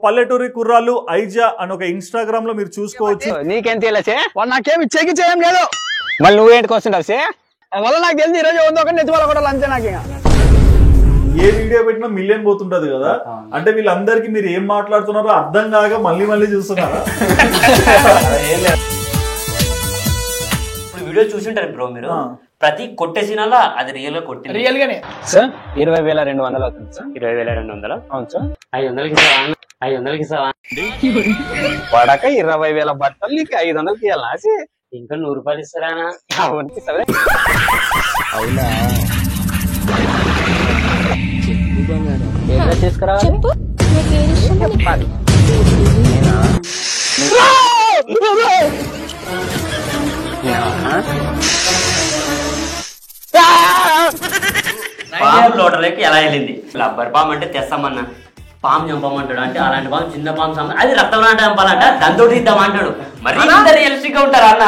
పల్లెటూరి కుర్రాళ్ళు ఐజా అని ఒక ఇన్స్టాగ్రామ్ లో మీరు చూసుకోవచ్చు. నీకేం తెలియసే వాళ్ళు నాకేమి చెక్కి చేయం లేదు. మళ్ళీ నువ్వేంటికి వస్తుంటావు సే వల్ల నాకు తెలిసి ఈరోజు ఒకటి నెత్తి వల్ల కూడా లంచే నాకు. ఏ వీడియో పెట్టినా మిలియన్ పోతుంటది కదా, అంటే వీళ్ళందరికీ మీరు ఏం మాట్లాడుతున్నారో అర్థం కాక మళ్ళీ మళ్ళీ చూస్తున్నారా? వీడియో చూసింటారు బ్రో మీరు, ప్రతి కొట్టే సినిమాలో అది రియల్ గా కొట్టి రియల్ గానే సార్ 20,200 అవుతుంది సార్. 20,200 అవును సార్. 500కి పడక 20,000 బట్టలు నీకు 500కి ఇవ్వాలి. ఇంకా 100 రూపాయలు ఇస్తారా? అవునా తీసుకురా పాము లోటర్లోకి ఎలా వెళ్ళింది? రబ్బర్ పాము అంటే తెస్తామన్నా, పాము చంపమంటాడు. అంటే అలాంటి పాము చిన్న పాము అది రక్తం అంటే చంపాలంట, దాంతో ఇద్దామంటాడు. మరి రియలిస్టిక్ గా ఉంటారా అన్న?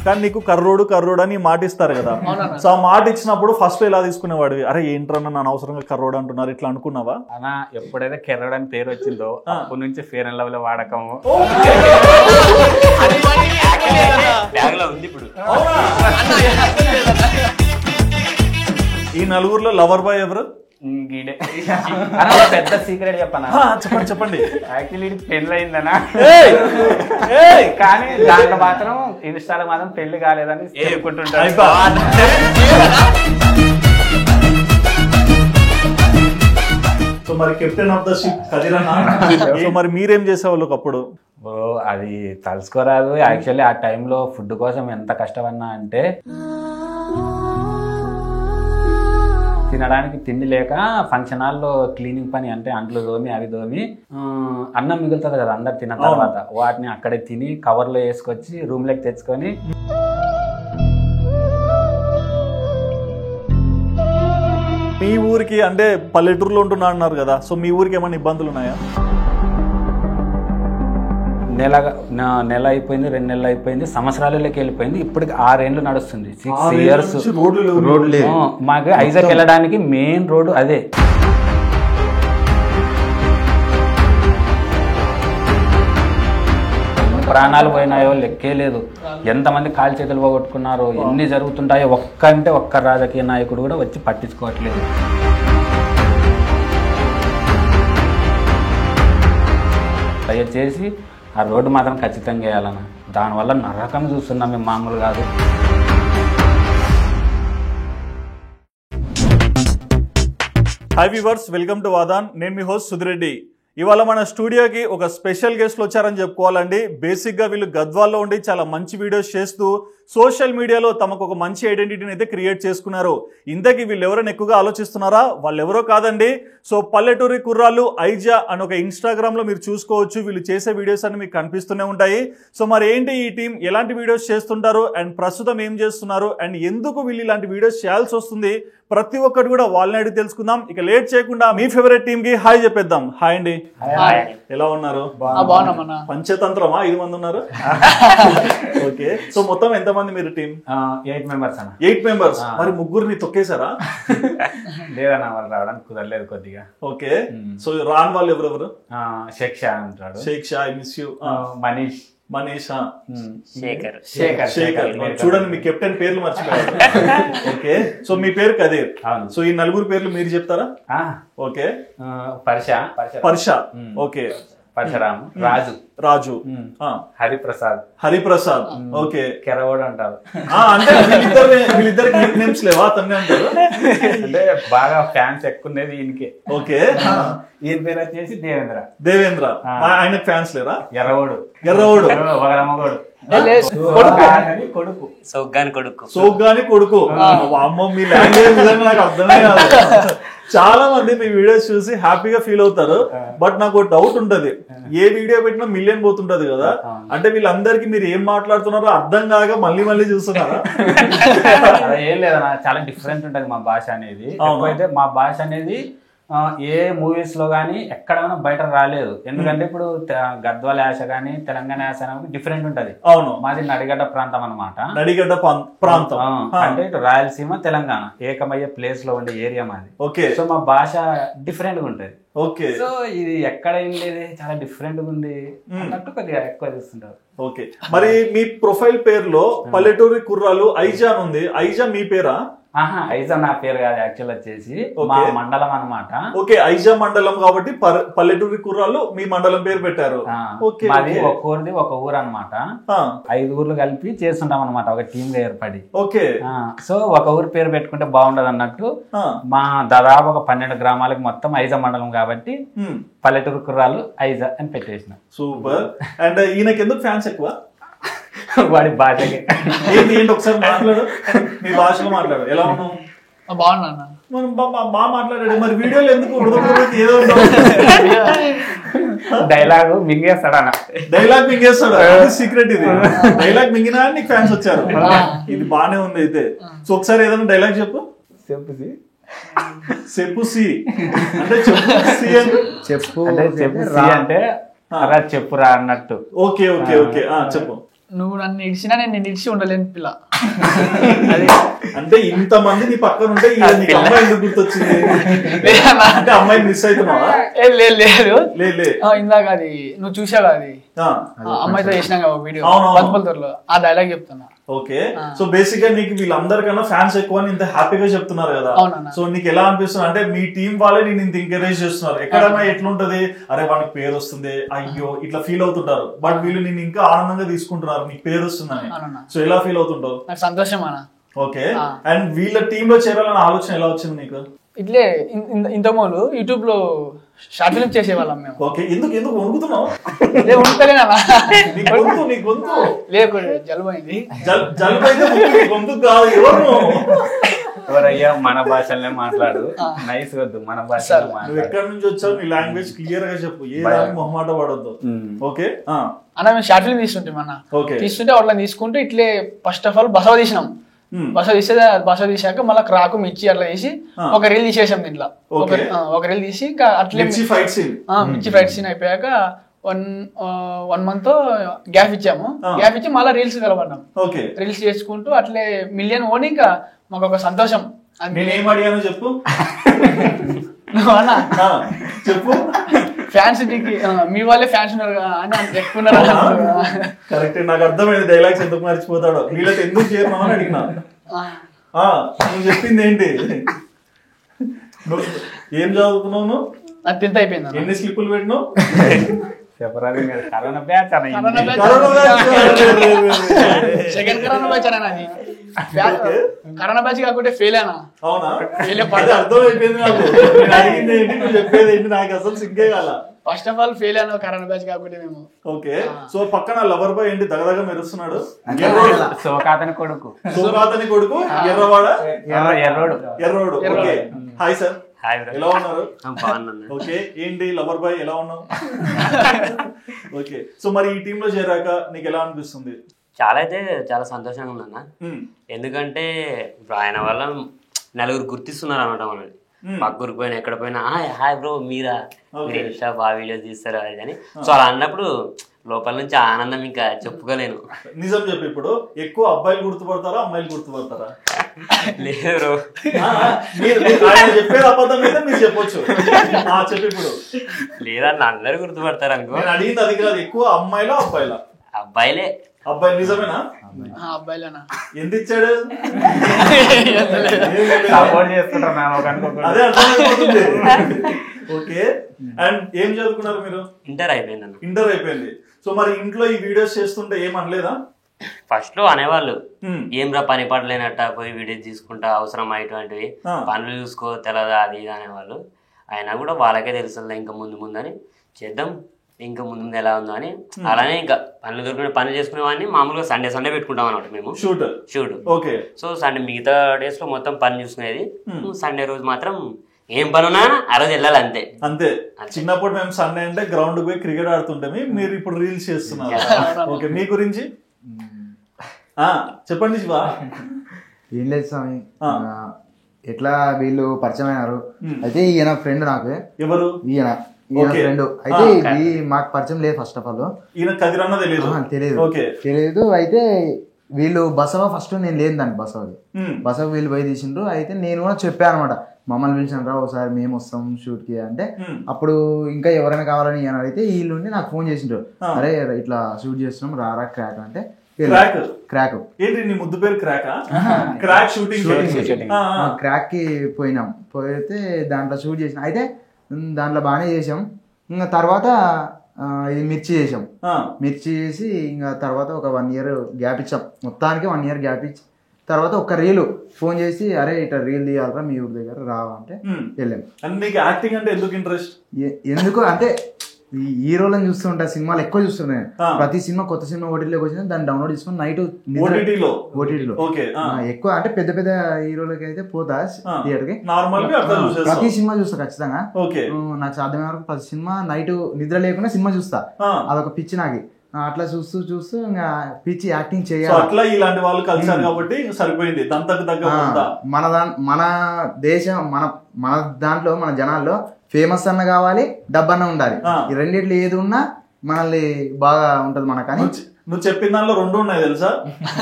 కానీ నీకు కర్రోడు అని మాట ఇస్తారు కదా, సో ఆ మాట ఇచ్చినప్పుడు ఫస్ట్ ఎలా తీసుకునేవాడివి? అరే ఏంట్రన్నా నన్ను అవసరంగా కర్రోడు అంటున్నారు ఇట్లా అనుకున్నావా? అన్నా ఎప్పుడైతే కెర్రడు అని పేరు వచ్చిందో అప్పటి నుంచి ఫేర్ అండ్ లవ్లీ వాడకము బ్యాగ్ లో ఉంది ఇప్పుడు. ఈ నలుగురులో లవర్ బాయ్ ఎవరు? గీడే పెద్ద సీక్రెట్ చెప్పనా? చెప్పండి. యాక్చువల్లీ పెళ్లి అయిందనా, కానీ దాంట్లో మాత్రం ఇన్స్టాలో మాత్రం పెళ్లి కాలేదని చెప్పుకుంటుంటారు. సో మరి కెప్టెన్ ఆఫ్ ద షిప్ కదిరన్నా, సో మరి మీరేం చేసేవాళ్ళు ఒకప్పుడు? అది తలుసుకోరాదు. యాక్చువల్లీ ఆ టైంలో ఫుడ్ కోసం ఎంత కష్టమన్నా అంటే తినడానికి తిండి లేక ఫంక్షన్ హాల్లో క్లీనింగ్ పని అంటే అంట్లు దోమి అవి దోమి అన్నం మిగులుతుంది కదా అందరు తిన్న తర్వాత, వాటిని అక్కడే తిని కవర్లో వేసుకొచ్చి రూమ్ లోకి తెచ్చుకొని మీ ఊరికి అంటే పల్లెటూరులో ఉంటున్నా అన్నారు కదా, సో మీ ఊరికి ఏమైనా ఇబ్బందులు ఉన్నాయా? నెల అయిపోయింది, 2 నెలలు అయిపోయింది, సంవత్సరాలలోకి వెళ్ళిపోయింది. ఇప్పటికి 6 ఏళ్ళు నడుస్తుంది. 6 ఇయర్స్ రోడ్ లేదు మాకు. ఐజాక్ వెళ్ళడానికి మెయిన్ రోడ్డు అదే. ప్రాణాలు పోయినాయో లెక్కే లేదు, ఎంతమంది కాలు చేతులు పోగొట్టుకున్నారో, ఎన్ని జరుగుతుంటాయో ఒక్క రాజకీయ నాయకుడు కూడా వచ్చి పట్టించుకోవట్లేదు. దయచేసి ఆ రోడ్డు మాత్రం ఖచ్చితంగా వేయాలన్న, దానివల్ల నరకం చూస్తున్నాం మేము, మామూలు కాదు. హాయ్ వ్యూవర్స్, వెల్కమ్ టు వాదాన్. నేను మీ హోస్ట్ సుధిరెడ్డి. ఇవాళ మన స్టూడియోకి ఒక స్పెషల్ గెస్ట్లు వచ్చారని చెప్పుకోవాలండి. బేసిక్గా వీళ్ళు గద్వాల్లో ఉండి చాలా మంచి వీడియోస్ చేస్తూ సోషల్ మీడియాలో తమకు ఒక మంచి ఐడెంటిటీని అయితే క్రియేట్ చేసుకున్నారు. ఇంతకీ వీళ్ళు ఎవరైనా ఎక్కువగా ఆలోచిస్తున్నారా? వాళ్ళు ఎవరో కాదండి. సో పల్లెటూరి కుర్రాళ్ళు ఐజా అని ఒక ఇన్స్టాగ్రామ్ లో మీరు చూసుకోవచ్చు. వీళ్ళు చేసే వీడియోస్ అన్ని మీకు కనిపిస్తూనే ఉంటాయి. సో మరి ఏంటి ఈ టీం, ఎలాంటి వీడియోస్ చేస్తుంటారు అండ్ ప్రస్తుతం ఏం చేస్తున్నారు అండ్ ఎందుకు వీళ్ళు ఇలాంటి వీడియోస్ చేయాల్సి వస్తుంది, ప్రతి ఒక్కటి కూడా వాళ్ళని అడిగి తెలుసుకుందాం. ఇక లేట్ చేయకుండా మీ ఫేవరెట్ టీమ్ కి హాయ్ చెప్పేద్దాం. హాయ్ అండి, ఎలా ఉన్నారు? పంచతంత్రమా? 5 మంది ఉన్నారు. ఓకే, సో మొత్తం ఎంతమంది మీరు టీం? 8 మెంబర్స్ అన్న. 8 మెంబర్స్. మరి ముగ్గురిని తొక్కేశారా? లేదన్న, వాళ్ళు రావడానికి కుదరలేదు కొద్దిగా. ఓకే, సో రాని వాళ్ళు ఎవరెవరు? షేక్ షా అంటాడు. Sheikh Shah, I miss you. Manish, Shekhar. చూడండి మీ కెప్టెన్ పేర్లు మర్చిపోయారు. ఓకే, సో మీ పేరు కదీర్. సో ఈ నలుగురు పేర్లు మీరు చెప్తారా? ఓకే, పర్ష, ఓకే, పరశురామ్, రాజు, హరిప్రసాద్, ఓకే, కెరవోడు అంటారు. అంటే వీళ్ళిద్దరికి నిక్ నేమ్స్ లేవా? అతన్ని అంటారు అంటే బాగా ఫ్యాన్స్ ఎక్కువ ఈయనకే. ఓకే, ఈయన పేరు వచ్చేసి దేవేంద్ర. ఆయనకు ఫ్యాన్స్ లేరా? ఎర్రవోడు, వగరమ్మగోడు, కొడుకు, సౌగ్గాని కొడుకు. అమ్మో, మీ లాంగ్వేజ్ నిజంగా నాకు అర్థమే కాదు. చాలా మంది మీ వీడియోస్ చూసి హ్యాపీగా ఫీల్ అవుతారు. బట్ నాకు ఒక డౌట్ ఉంటది, ఏ వీడియో పెట్టినా మిలియన్ పోతుంటది కదా, అంటే వీళ్ళందరికీ మీరు ఏం మాట్లాడుతున్నారో అర్థం కాక మళ్ళీ మళ్ళీ చూస్తున్నారా? ఏం లేదన్నా, చాలా డిఫరెంట్ ఉంటది మా భాష అనేది. అయితే మా భాష అనేది ఏ మూవీస్ లో గానీ ఎక్కడైనా బయట రాలేదు. ఎందుకంటే ఇప్పుడు గద్వాల యాస కానీ తెలంగాణ యాస డిఫరెంట్ ఉంటది. అవును, మాది నడిగడ్డ ప్రాంతం అన్నమాట. నడిగడ్డ ప్రాంతం అంటే ఇటు రాయలసీమ తెలంగాణ ఏకమయ్యే ప్లేస్ లో ఉండే ఏరియా మాది. ఓకే, సో మా భాష డిఫరెంట్ గా ఉంటది. ఓకే, సో ఇది ఎక్కడ ఏం లేదు, చాలా డిఫరెంట్ గా ఉంది అన్నట్టు కొద్దిగా ఎక్కువ చూస్తుంటారు. ఓకే, మరి మీ ప్రొఫైల్ పేరులో పల్లెటూరి కుర్రాలు ఐజా అని ఉంది. ఐజా మీ పేరా? ఐజా నా పేరు కాదు, యాక్చువల్ వచ్చేసి మా మండలం అన్నమాట. ఓకే, ఐజా మండలం కాబట్టి పల్లెటూరి కుర్రాలు మీ మండలం పేరు పెట్టారు. మాది ఒక ఊరిది ఒక ఊరు అన్నమాట. 5 ఊర్లు కలిపి చేస్తుంటాం అన్నమాట, ఒక టీమ్ గా ఏర్పడి. ఓకే, సో ఒక ఊరు పేరు పెట్టుకుంటే బాగుండదు అన్నట్టు మా దాదాపు ఒక 12 గ్రామాలకు మొత్తం ఐజా మండలం కాబట్టి పల్లెటూరు కుర్రాలు ఐజా అని పెట్టేసిన. సూపర్. అండ్ ఈయనకి ఎందుకు ఫ్యాన్స్ ఎక్కువ? వాడి భాషకి. ఏంటి ఒకసారి మాట్లాడు, మీ భాషలో మాట్లాడు. ఎలా ఉన్నావు? బాగున్నా. బాగా మాట్లాడాడు. మరి వీడియోలో ఎందుకు ఏదో డైలాగ్ మింగేస్తాడు డైలాగ్ మింగేస్తాడు. సీక్రెట్ ఇది. డైలాగ్ మింగినా నీకు ఫ్యాన్స్ వచ్చారు. ఇది బానే ఉంది అయితే. సో ఒకసారి ఏదైనా డైలాగ్ చెప్పు. చెప్పు సి అంటే చెప్పు అంటే అలా చెప్పురా అన్నట్టు. ఓకే, ఓకే, ఓకే, చెప్పు. నువ్వు నన్ను ఇడిచినా నేను నిన్ను ఇడిచి ఉండలేను పిల్ల. అంటే ఇంతమంది నీ పక్కన ఉంటే అమ్మాయి ఎందుకు గుర్తొచ్చింది? అంటే అమ్మాయిని మిస్ అవుతున్నావా? లేదు, ఇందాక అది నువ్వు చూసావు అది అమ్మాయితో చేసినా వీడియో పద్మలతోర్లో, ఆ డైలాగ్ చెప్తున్నా. ఓకే, సో బేసిక్ గా నీకు వీళ్ళందరికన్నా ఫ్యాన్స్ ఎక్కువ అని ఇంత హ్యాపీగా చెప్తున్నారు కదా. సో నీకు ఎలా అనిపిస్తుంది? అంటే మీ టీం వాళ్ళే నేను ఇంత ఎంకరేజ్ చేస్తున్నారు. ఎక్కడన్నా ఎట్లుంటది, అరే వానికి పేరు వస్తుంది అయ్యో ఇట్లా ఫీల్ అవుతుంటారు. బట్ వీళ్ళు నేను ఇంకా ఆనందంగా తీసుకుంటున్నారు నీకు పేరు వస్తుందని. సో ఎలా ఫీల్ అవుతుంటావు? నాకు సంతోషం అన్న. ఓకే, అండ్ వీళ్ళ టీమ్ లో చేరాలన్న ఆలోచన ఎలా వచ్చింది నీకు? ఇట్లే ఇంతకుముందు యూట్యూబ్ లో షార్ట్ ఫిల్మ్ చేసేవాళ్ళం మేము. ఓకే, ఎందుకు వణుకుతున్నావు? లేకుండా జలుబు అయింది. జలుబు అయితే గొంతు కాదు. ఎవరయ్యా మన భాషలనే మాట్లాడు, నైస్ వద్దు మన భాష. ఎక్కడి నుంచి వచ్చావు? నీ లాంగ్వేజ్ క్లియర్ గా చెప్పు, ఏ మొహమాట పడొద్దు. ఓకే అన్న, మేము షార్ట్ ఫిల్మ్ తీస్తుంటాం అన్న. తీస్తుంటే వాళ్ళని తీసుకుంటూ ఇట్లే ఫస్ట్ ఆఫ్ ఆల్ బసవ తీసినాం. బసవ తీసాక మళ్ళీ క్రాకు మిర్చి అట్లా తీసి ఒక రీల్ తీసేసాం. దీంట్లో ఒక రీల్ తీసి ఇంకా అట్లే మిర్చి ఫైట్ సీన్ అయిపోయాక 1 month గ్యాప్ ఇచ్చాము. గ్యాప్ ఇచ్చి మళ్ళీ రీల్స్ కలపడ్డాం. రీల్స్ చేసుకుంటూ అట్లే మిలియన్ ఓని ఇంకా మాకు ఒక సంతోషం. నేనేం అడిగాను చెప్పు. చెప్పు. ఫ్యాన్స్ మీ వాళ్ళే ఫ్యాన్స్ ఉన్నారు అని ఎక్కున్నారు. కరెక్ట్, నాకు అర్థమైంది. డైలాగ్స్ ఎందుకు మర్చిపోతాడో. వీళ్ళకి ఎందుకు చేరున్నావు అని అడిగినా. నువ్వు చెప్పింది ఏంటి? ఏం చదువుకున్నావు? అది 10th అయిపోయింది. ఎన్ని స్లిప్పులు పెట్టినావు? కరోనా బ్యాచ్ అని కరోనా బ్యాచ్ కాకుంటే ఫెయిల్ అయినా. అవునా? అర్థం అయిపోయింది నాకు. అడిగింది ఏంటి, నువ్వు చెప్పేది ఏంటి, నాకు అసలు సింకే కాల. ఫస్ట్ ఆఫ్ ఆల్ ఫెయిల్ అయినా కరోనా బ్యాచ్ కాకుంటే మేము. ఓకే, సో పక్కన లవర్ బాయ్ ఏంటి దగదగ మెరుస్తున్నాడు? సోకాతని కొడుకు ఎర్రవాడ ఎర్రోడు. ఓకే, హాయ్ సార్, ఎలా ఉన్నారు? ఓకే, ఏంటి లవర్ బాయ్ ఎలా ఉన్నావు? ఓకే, సో మరి ఈ టీమ్ లో చేరాక నీకు ఎలా అనిపిస్తుంది? చాలా సంతోషంగా ఉందన్న. ఎందుకంటే ఇప్పుడు ఆయన వల్ల నలుగురు గుర్తిస్తున్నారు అనమాట. మనది పక్కూరికి పోయినా ఎక్కడ పోయినా హాయ్ బ్రో మీరా, మీరు ఇన్స్టా బాగా వీడియోస్ తీస్తారు అది అని. సో అలా అన్నప్పుడు లోపల నుంచి ఆనందం ఇంకా చెప్పుకోలేను. నిజం చెప్పి, ఇప్పుడు ఎక్కువ అబ్బాయిలు గుర్తుపడతారా అమ్మాయిలు గుర్తుపడతారా? లేదు, చెప్పేది అబద్ధం అయితే మీరు చెప్పొచ్చు. చెప్పి ఇప్పుడు లేదన్న, అందరు గుర్తుపడతారు అనుకో. నేను అడిగింది అది కాదు, ఎక్కువ అమ్మాయిలా అబ్బాయిలా? అబ్బాయిలే. అబ్బాయి నిజమేనా? అబ్బాయిలేనా? ఎంత ఇచ్చాడు? అదే అర్థమైపోతుంది. ఓకే, అండ్ ఏం చదువుకున్నారు మీరు? ఇంటర్ అయిపోయింది. ఇంటర్ అయిపోయింది. సో మరి ఇంట్లో ఈ వీడియోస్ చేస్తుంటే ఏమనలేదా? ఫస్ట్ లో అనేవాళ్ళు, ఏం రా పని పడలేనట్ట పోయి వీడియోస్ తీసుకుంటా, అవసరం ఇటువంటివి పనులు చూసుకో తెలదా అది ఇది అనేవాళ్ళు. అయినా కూడా వాళ్ళకే తెలుస్తుంది ఇంకా ముందు అని చేద్దాం, ఇంకా ముందు ఎలా ఉందో అని. అలానే ఇంకా పనులు దొరికిన పనులు చేసుకునేవాడిని. మామూలుగా సండే పెట్టుకుంటాం అనమాట మేము షూట్. ఓకే, సో సండే మిగతా డేస్ లో మొత్తం పని చూసుకునేది. సండే రోజు మాత్రం ఏం పని ఉన్నా ఆ రోజు వెళ్ళాలి అంతే. చిన్నప్పుడు మేము సండే అంటే గ్రౌండ్ పోయి క్రికెట్ ఆడుతుంటాము. మీరు ఇప్పుడు రీల్స్ చేస్తున్నారు. ఓకే, మీ గురించి చెప్పండి శివ. ఏం లేదు స్వామి, ఎట్లా వీళ్ళు పరిచయం అయినారు అయితే ఈయన ఫ్రెండ్ నాకు. ఎవరు? ఈయన ఫ్రెండ్ అయితే ఇది మాకు పరిచయం లేదు. ఫస్ట్ ఆఫ్ ఆల్ తెలియదు. అయితే వీళ్ళు బసవ ఫస్ట్ నేను లేని దాన్ని బసవ వీళ్ళు పోయి తీసిండ్రు. అయితే నేను కూడా చెప్పాను అనమాట, మమ్మల్ని పిలిచాను రా ఒకసారి మేము వస్తాం షూట్ కి అంటే. అప్పుడు ఇంకా ఎవరైనా కావాలని అని అడిగితే వీళ్ళు నాకు ఫోన్ చేసిండ్రు, అరే ఇట్లా షూట్ చేస్తున్నాం రారా క్రాక్ అంటే. క్రాక్ ముద్దు పేరు క్రాక్ షూటింగ్ క్రాక్ కి పోయినాం. పోయితే దాంట్లో షూట్ చేసినాం. అయితే దాంట్లో బాగానే చేసాం. ఇంకా తర్వాత ఇది మిర్చి చేసాం. మిర్చి చేసి ఇంకా తర్వాత ఒక 1 year గ్యాప్ ఇచ్చాం. మొత్తానికి 1 year గ్యాప్ ఇచ్చి తర్వాత ఒక రీలు ఫోన్ చేసి, అరే ఇట్లా రీల్ తీయాలరా మీ ఊరి దగ్గర రావా అంటే వెళ్ళాం. యాక్టింగ్ అంటే ఎందుకు ఇంట్రెస్ట్? ఎందుకు అంటే ఈ హీరోలను చూస్తుంటా, సినిమాలు ఎక్కువ చూస్తున్నాయి. ప్రతి సినిమా కొత్త సినిమా ఓటీటీలోకి వచ్చినా దాన్ని డౌన్లోడ్ చేసుకుని నైట్ ఓటీటీలో ఎక్కువ అంటే పెద్ద పెద్ద హీరోలకి అయితే పోతా థియేటర్ కి. ప్రతి సినిమా చూస్తా ఖచ్చితంగా. నాకు సాధ్యమైన వరకు ప్రతి సినిమా నైట్ నిద్ర లేకుండా సినిమా చూస్తా. అదొక పిచ్చి నాకు. అట్లా చూస్తూ చూస్తూ ఇంకా పిచ్చి యాక్టింగ్ చేయాలి. అట్లా ఇలాంటి వాళ్ళు కలిసారు కాబట్టి సరిపోయింది. మన దేశం మన దాంట్లో మన జనాల్లో ఫేమస్ అన్న కావాలి, డబ్బన్న ఉండాలి. ఈ రెండిట్లు ఏది ఉన్నా మనల్ని బాగా ఉంటది మన. కానీ నువ్వు చెప్పిన దానిలో 2 ఉన్నాయి తెలుసా?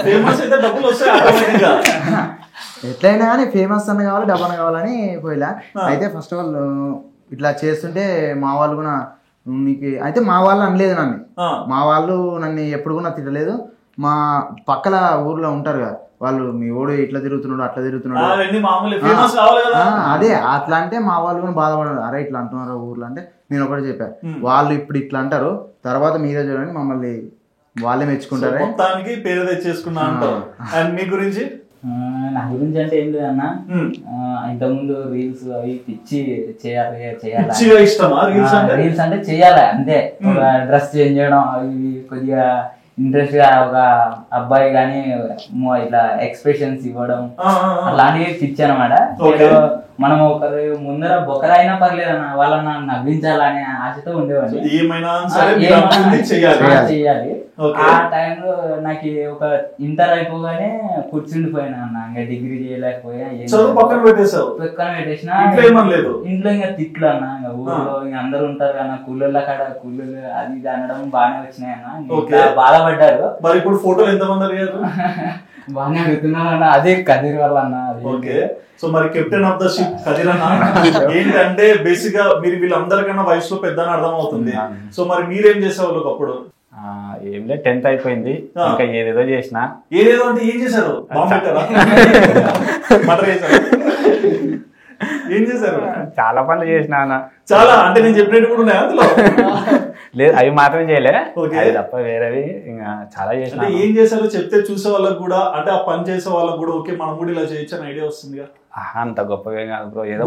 ఫేమస్ అయితే డబ్బులు వస్తాయి. ఎట్లయినా కానీ ఫేమస్ అన్న కావాలి, డబ్బన్న కావాలని పోయిలా. అయితే ఫస్ట్ ఆఫ్ ఆల్ ఇట్లా చేస్తుంటే మా వాళ్ళు కూడా నీకు అయితే మా వాళ్ళు అనలేదు నన్ను. మా వాళ్ళు నన్ను ఎప్పుడు కూడా తిట్టలేదు. మా పక్కల ఊర్లో ఉంటారు కదా వాళ్ళు, మీ ఓడు ఇట్లా తిరుగుతున్నాడు అట్లా తిరుగుతున్నాడు అదే అట్లా అంటే మా వాళ్ళు కూడా బాధపడరు. అరే ఇట్లా అంటున్నారు ఊర్లో అంటే నేను ఒకటి చెప్పాను, వాళ్ళు ఇప్పుడు ఇట్లా అంటారు తర్వాత మీరే చూడండి మమ్మల్ని వాళ్ళే మెచ్చుకుంటారు. మొత్తానికి పేరు తెచ్చేసుకున్నా అంటారు. అండ్ మీ గురించి? నా గురించి అంటే ఏం లేదన్నా, ఇంతకుముందు రీల్స్ అవి పిచ్చి రీల్స్ అంటే చెయ్యాలి అంతే. ఒక డ్రెస్ చేంజ్ చేయడం అవి కొద్దిగా ఇంట్రెస్ట్ గా, ఒక అబ్బాయి గానీ ఇట్లా ఎక్స్ప్రెషన్స్ ఇవ్వడం అలాంటివి పిచ్చి అనమాట. మనం ఒకరు ముందర బొక్కరైనా పర్లేదు అన్న వాళ్ళని నవ్వించాలనే ఆశతో ఉండేవాడిని. చెయ్యాలి. ఆ టైంలో నాకు ఒక ఇంటర్ అయిపోగానే కూర్చుండిపోయినా అన్న. ఇంకా డిగ్రీ చేయలేకపోయా, పక్కన పెట్టేసిన. ఇంట్లో ఇంకా తిట్లు అన్న, ఇంకా ఊళ్ళో ఇంకా అందరు ఉంటారు కదా కూలీల కాడ కూలీలు అది ఇది అనడం బాగానే వచ్చినాయి అన్న. బాధపడ్డారు. మరి ఇప్పుడు ఫోటోలు ఎంతమంది అడిగారు? బాగానే అడుగుతున్నారు అన్న. అదే కదిరి వల్ల అన్న. సో మరి captain of the ship Kadir అన్న ఏంటంటే బేసిక్ గా మీరు వీళ్ళందరికన్నా వయసులో పెద్ద అని అర్థం అవుతుంది. సో మరి మీరేం చేసేవాళ్ళు అప్పుడు? ఏం లేదు, 10th అయిపోయింది. ఇంకా ఏదేదో చేసిన. ఏదేదో అంటే ఏం చేశారు? ఏం చేశారు? చాలా పనులు చేసిన అన్న. చాలా అంటే నేను చెప్పినట్టు కూడా ఉన్నాయి అందులో? లేదు, అవి మాత్రం చేయలే, తప్ప వేరేవి ఇంకా చాలా చేసిన. ఏం చేశారో చెప్తే చూసే వాళ్ళకి కూడా, అంటే ఆ పని చేసే వాళ్ళకి కూడా ఓకే మనం కూడా ఇలా చేయొచ్చు అని ఐడియా వస్తుంది. అంత గొప్పగా కాదు బ్రో, ఏదో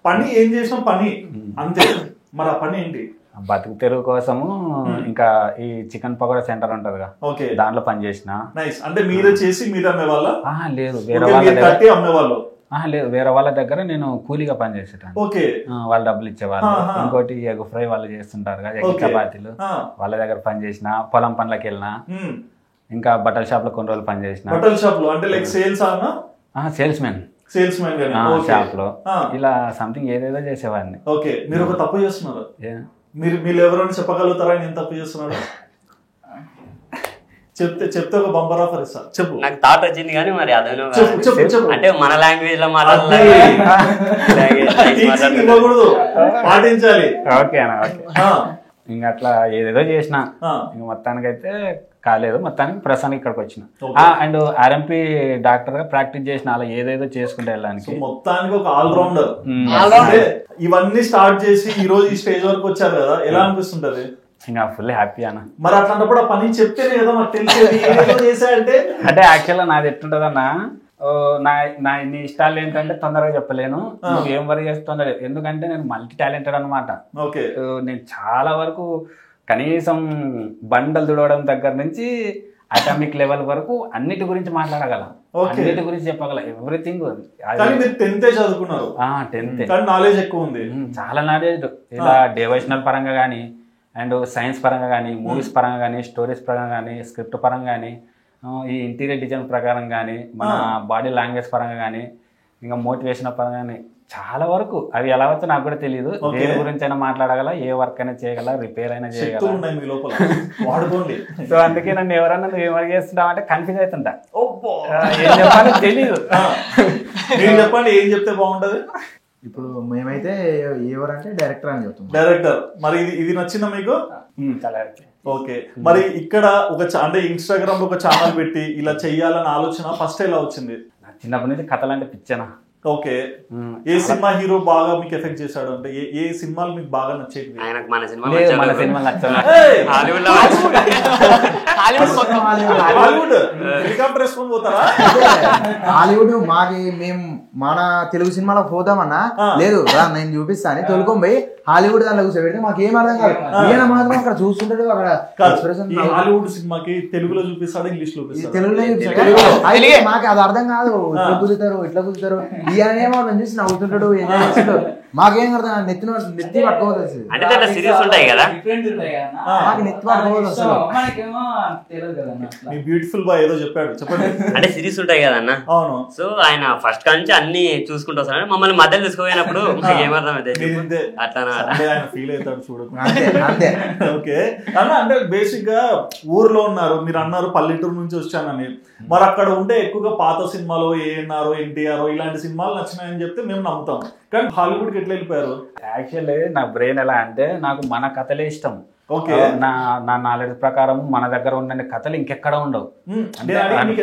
పని ఏం చేసిన పని అంతే. మరి ఆ పని ఏంటి? బతుకు తెరువు కోసము ఇంకా ఈ చికెన్ పకోడా సెంటర్ ఉంటది కదా, దాంట్లో పని చేసిన. అంటే మీరే చేసి మీరు అమ్మేవాళ్ళ? లేదు, వేరే వాళ్ళ దగ్గర నేను కూలీగా పని చేసేటాను. వాళ్ళు డబ్బులు ఇచ్చేవాళ్ళు. ఇంకోటి ఎగ్ ఫ్రై వాళ్ళు చేస్తుంటారు కదా, ఎగ్ చపాతీలు, వాళ్ళ దగ్గర పని చేసిన. పొలం పనులకు వెళ్ళినా. ఇంకా బట్టల షాప్ లో కొన్ని రోజులు పని చేసిన. సేల్స్ మెన్ షాప్ లో ఇలా సంథింగ్ ఏదేదో చేసేవాడిని. ఓకే, మీరు ఒక తప్పు చేస్తున్నారు. మీరు ఎవరైనా చెప్పగలుగుతారా నేను తప్పు చేస్తున్నాడు? చెప్తే ఒక బంపర్ ఆఫర్ ఇస్తా. చెప్పు. నాకు థాట్ వచ్చింది కానీ మరి అదే అంటే మన లాంగ్వేజ్ లో పాటించాలి. ఓకే అన్న, ఓకే. ఇంకా అట్లా ఏదేదో చేసిన. ఇంక మొత్తానికైతే కాలేదు. మొత్తానికి ప్రస్తుతానికి ఇక్కడికి వచ్చిన. అండ్ ఆర్ఎంపీ డాక్టర్ గా ప్రాక్టీస్ చేసిన, అలా ఏదేదో చేసుకుంటే వెళ్ళడానికి. మొత్తానికి ఒక ఆల్రౌండర్. ఇవన్నీ స్టార్ట్ చేసి ఈ రోజు ఈ స్టేజ్ వరకు వచ్చారు కదా, ఎలా అనిపిస్తుంటది? ఇంకా ఫుల్ హ్యాపీ అన్న. మరి అట్లాంటప్పుడు ఆ పని చెప్తేనే కదా మాకు తెలిసేది. అంటే యాక్చువల్గా నాది ఎట్టుంటదన్నా, నీ ఇష్టాలు ఏంటంటే తొందరగా చెప్పలేను, నువ్వు ఏం వరకు చేస్తున్నా. ఎందుకంటే నేను మల్టీ టాలెంటెడ్ అనమాట. నేను చాలా వరకు కనీసం బండలు తుడవడం దగ్గర నుంచి అటామిక్ లెవెల్ వరకు అన్నిటి గురించి మాట్లాడగలం, అన్నిటి గురించి చెప్పగల, ఎవ్రీథింగ్. 10th చదువుకున్నారు, 10th నాలెడ్జ్ ఎక్కువ ఉంది, చాలా నాలెడ్జ్. ఇలా డివోషనల్ పరంగా కానీ, అండ్ సైన్స్ పరంగా కానీ, మూవీస్ పరంగా కానీ, స్టోరీస్ పరంగా కానీ, స్క్రిప్ట్ పరంగా కానీ, ఈ ఇంటీరియర్ డిజైన్ ప్రకారం కానీ, మన బాడీ లాంగ్వేజ్ పరంగా కానీ ఇంకా మోటివేషన్ పరంగానే చాలా వరకు అవి ఎలా వచ్చో నాకు కూడా తెలియదు. దేని గురించి అయినా మాట్లాడగల, ఏ వర్క్ అయినా చేయగల, రిపేర్ అయినా చేయగల. సో అందుకే నన్ను ఎవరన్నా నువ్వు ఏమని చేస్తున్నావు అంటే కన్ఫ్యూజ్ అవుతుంటా, ఏం చెప్పాలో తెలియదు. చెప్పండి ఏం చెప్తే బాగుంటది. ఇప్పుడు మేమైతే ఎవరంటే డైరెక్టర్ అని చెప్తాం. డైరెక్టర్. మరి ఇది నచ్చిందా మీకు? చాలా. ఓకే. మరి ఇక్కడ అంటే ఇన్స్టాగ్రామ్ లో ఒక ఛానల్ పెట్టి ఇలా చెయ్యాలని ఆలోచన ఫస్ట్ ఎలా వచ్చింది? చిన్నప్పటి నుంచి కథలు అంటే పిచ్చనా. ఓకే. ఏ సినిమా హీరో బాగా మీకు ఎఫెక్ట్ చేశాడు అంటే ఏ సినిమాలు మీకు బాగా నచ్చేది? మన సినిమా హెలికాప్టర్ వేసుకొని పోతారా? హాలీవుడ్ మాకి మేము మన తెలుగు సినిమాలో పోతామన్నా లేదు నేను చూపిస్తాను తొలుకొని పోయి హాలీవుడ్ దాంట్లో కూర్చోబెడితే మాకు ఏం అర్థం కాదు. ఈయన మాత్రం అక్కడ చూస్తుంటాడు. అక్కడ హాలీవుడ్ సినిమాకి తెలుగులో చూపిస్తాడు, ఇంగ్లీష్ లో తెలుగులో మాకు అది అర్థం కాదు. ఇట్లా కుదురుతారు, ఇట్లా కుదురుతారు. ఈయనేమో చూసి నవ్వుతుంటాడు, ఎంజాయ్ చేస్తాడు. మాకేం అర్థం నెత్తి పట్టుకోవద్దు అసలు. మాకు నెత్తి పట్టుకోవద్దు అసలు. బ్యూటిఫుల్ బాయ్ ఏదో చెప్పాడు, చెప్పండి. అంటే సిరీస్ ఉంటాయి కదా అన్న. అవును. సో ఆయన ఫస్ట్ కా నుంచి అన్ని చూసుకుంటూ వస్తాడు. మమ్మల్ని మధ్యలో తీసుకోపోయినప్పుడు ఏమర్థం అయితే అట్లా ఆయన ఫీల్ అవుతాడు చూడకుండా. ఓకే అన్న, అంటే బేసిక్ గా ఊర్లో ఉన్నారు మీరు అన్నారు, పల్లెటూరు నుంచి వచ్చానని. మరి అక్కడ ఉంటే ఎక్కువగా పాత సినిమాలు ఏఎన్ఆర్, ఎన్టీఆర్ ఇలాంటి సినిమాలు నచ్చినాయని చెప్తే మేము నమ్ముతాం. కానీ హాలీవుడ్ కి ఎట్లా వెళ్ళిపోయారు? యాక్చువల్లీ నా బ్రెయిన్ ఎలా అంటే నాకు మన కథలే ఇష్టం. ఓకే. నా నాలెడ్జ్ ప్రకారం మన దగ్గర ఉన్న కథలు ఇంకెక్కడ ఉండవు.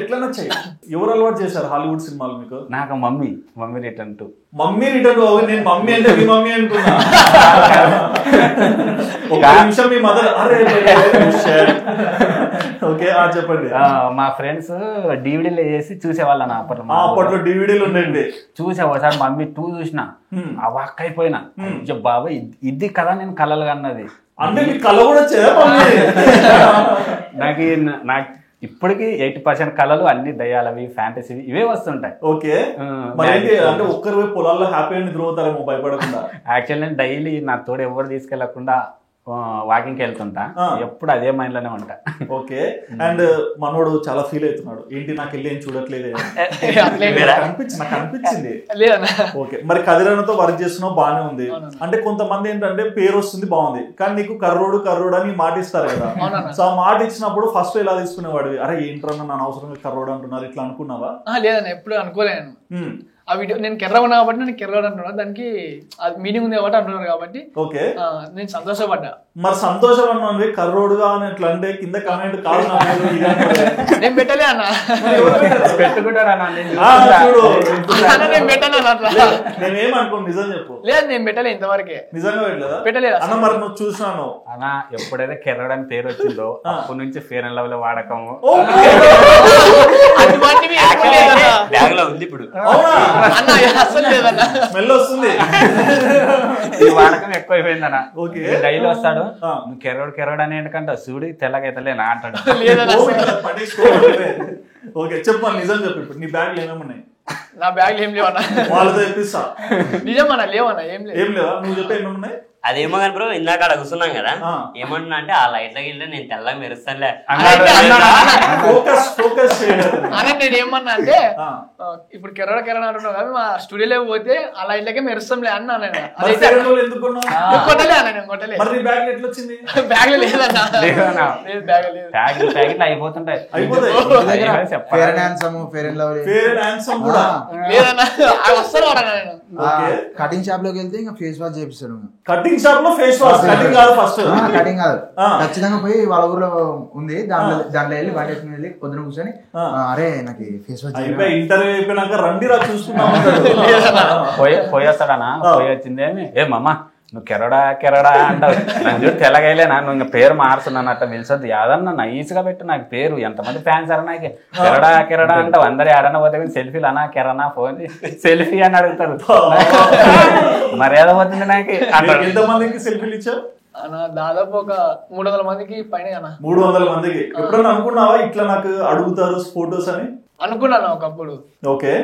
ఎట్లా నచ్చాయి? ఎవరు అలవాటు చేశారు హాలీవుడ్ సినిమాలు మీకు? నాకు mummy return to. Mummy return. నేను మమ్మీ అంటే మీ మమ్మీ అనుకున్నా. ఒక నిమిషం మీ మదర్. ఓకే చెప్పండి. మా ఫ్రెండ్స్ డివిడీలు వేసి చూసేవాళ్ళ అప్పట్లో డివిడీలు ఉండండి. చూసా ఒకసారి మమ్మీ 2 చూసిన, అవాక్ అయిపోయినా. బాబా ఇది కదా నేను కలలు అన్నది. అంటే మీ కళ కూడా నాకు ఇప్పటికి 80% కళలు అన్ని దయ్యాలవి, ఫ్యాంటసీ ఇవే వస్తుంటాయి. ఓకే. అంటే ఒక్కరు పొలాల్లో హ్యాపీ అని నిద్రపోతారేమో భయపడకుండా. యాక్చువల్ నేను డైలీ నా తోడు ఎవరు తీసుకెళ్లకుండా వాకింగ్కి వెళ్తుంటా, ఎప్పుడు అదే మైండ్ లోనే ఉంటా. ఓకే. అండ్ మనోడు చాలా ఫీల్ అవుతున్నాడు, ఏంటి నాకు వెళ్ళి ఏం చూడట్లేదు నాకు అనిపించింది. ఓకే. మరి కదిరన్నతో వర్క్ చేస్తున్నావు బాగానే ఉంది. అంటే కొంతమంది ఏంటంటే పేరు వస్తుంది బాగుంది, కానీ నీకు కర్రోడు అని మాట ఇస్తారు కదా. సో ఆ మాట ఇచ్చినప్పుడు ఫస్ట్ ఎలా తీసుకునేవాడివి? అరే ఏంట్రన్నా నన్ను అవసరంగా కర్రోడు అంటున్నారు ఇట్లా అనుకున్నావా? లేదన్న, ఎప్పుడు అనుకోలేను. ఆ వీడియో నేను కెర్ర ఉన్నా కాబట్టి నేను కెర్రోడు అంటున్నాను, దానికి మీనింగ్ ఉంది కాబట్టి అంటున్నారు కాబట్టి ఓకే నేను సంతోషపడ్డా. మరి సంతోషం అన్నది కర్రోడుగా అని ఎట్లా అంటే కింద కామెంట్ కాదు నేను పెట్టలే అన్న, నేనేమనుకో నిజం చెప్పు. లేదు నేను పెట్టలే ఇంతవరకే. నిజంగా పెట్టలేదు అన్న. మరి నువ్వు చూసాను అన్న, ఎప్పుడైతే కెర్రోడు అని పేరు వచ్చిందో అప్పటి నుంచి ఫేర్ అండ్ లవ్లీ వాడకము ఉంది ఇప్పుడు. స్మెల్ వస్తుంది, ఈ వాడకం ఎక్కువ అయిపోయిందన్న. డైలీ వస్తాడు, నువ్వు కెర్రోడు అని ఎందుకంటే సూడి తెల్లగైతలేనా అంటాడు. ఓకే చెప్పు నిజం చెప్పు. ఇప్పుడు నీ బ్యాగ్లు ఏమేమి ఉన్నాయి? నా బ్యాగ్లు ఏం లేవన్నా, వాళ్ళతో తెప్పిస్తా. నిజమన్నా లేవన్నా, ఏం లేవా? నువ్వు చెప్పే ఏమేమి ఉన్నాయి? అదేమో కానీ బ్రో ఇందాక అక్కడ కూర్చున్నాం కదా, ఏమన్నా అంటే ఆ లైట్ల గిట్ల నేను తెల్లగా మెరుస్తానులే. నేను ఏమన్నా అంటే ఇప్పుడు కెరడ అంటున్నావు కానీ మా స్టూడియోలో పోతే ఆ లైట్లకే మెరుస్తాంలే అన్నా. కొట్టలే అన్న, నేను కొట్టలే. బ్యాగ్ లేదన్నా, ప్యాకెట్లు అయిపోతుంటాయి. లేదన్నా వస్తాను నేను. కటింగ్ షాప్ లోకి వెళ్తే ఇంకా ఫేస్ వాష్ చేపిస్తాడు. కటింగ్ షాప్ లో ఫేస్ వాష్ కటింగ్ కాదు, ఫస్ట్ కటింగ్ కాదు, ఖచ్చితంగా పోయి వాళ్ళ ఊర్లో ఉంది దాంట్లో వెళ్ళి వాటి వెళ్ళి పొద్దున కూర్చొని అరే నాకు ఫేస్ వాష్ ఇంటర్వ్యూ అయిపోయినాక రండి రా చూసుకున్నాం పోయేస్తాడనా. పోయి వచ్చిందేమి ఏ మమ్మ నువ్వు కెరడా అంటావు, నన్ను చూడు తెల్లగైలేనా, నువ్వు ఇంకా పేరు మారుతున్నాను అట్లా పిలిచొద్దు, యాదన్నా నైస్గా పెట్టు నాకు పేరు, ఎంతమంది ఫ్యాన్స్ అరా నాకు కెరడా అంటావు, అందరు ఏడన్నా పోతే సెల్ఫీలు అన్నా కెరనా ఫోన్ సెల్ఫీ అని అడుగుతారు, మర్యాద పోతుంది నాకు. ఎంతమందికి సెల్ఫీలు ఇచ్చావు? దాదాపు ఒక 300 మందికి పైన. 300 మందికి. ఎప్పుడన్నా అనుకున్నావా ఇట్లా నాకు అడుగుతారు ఫోటోస్ అని? అనుకున్నాను ఒకప్పుడు. ఓకే.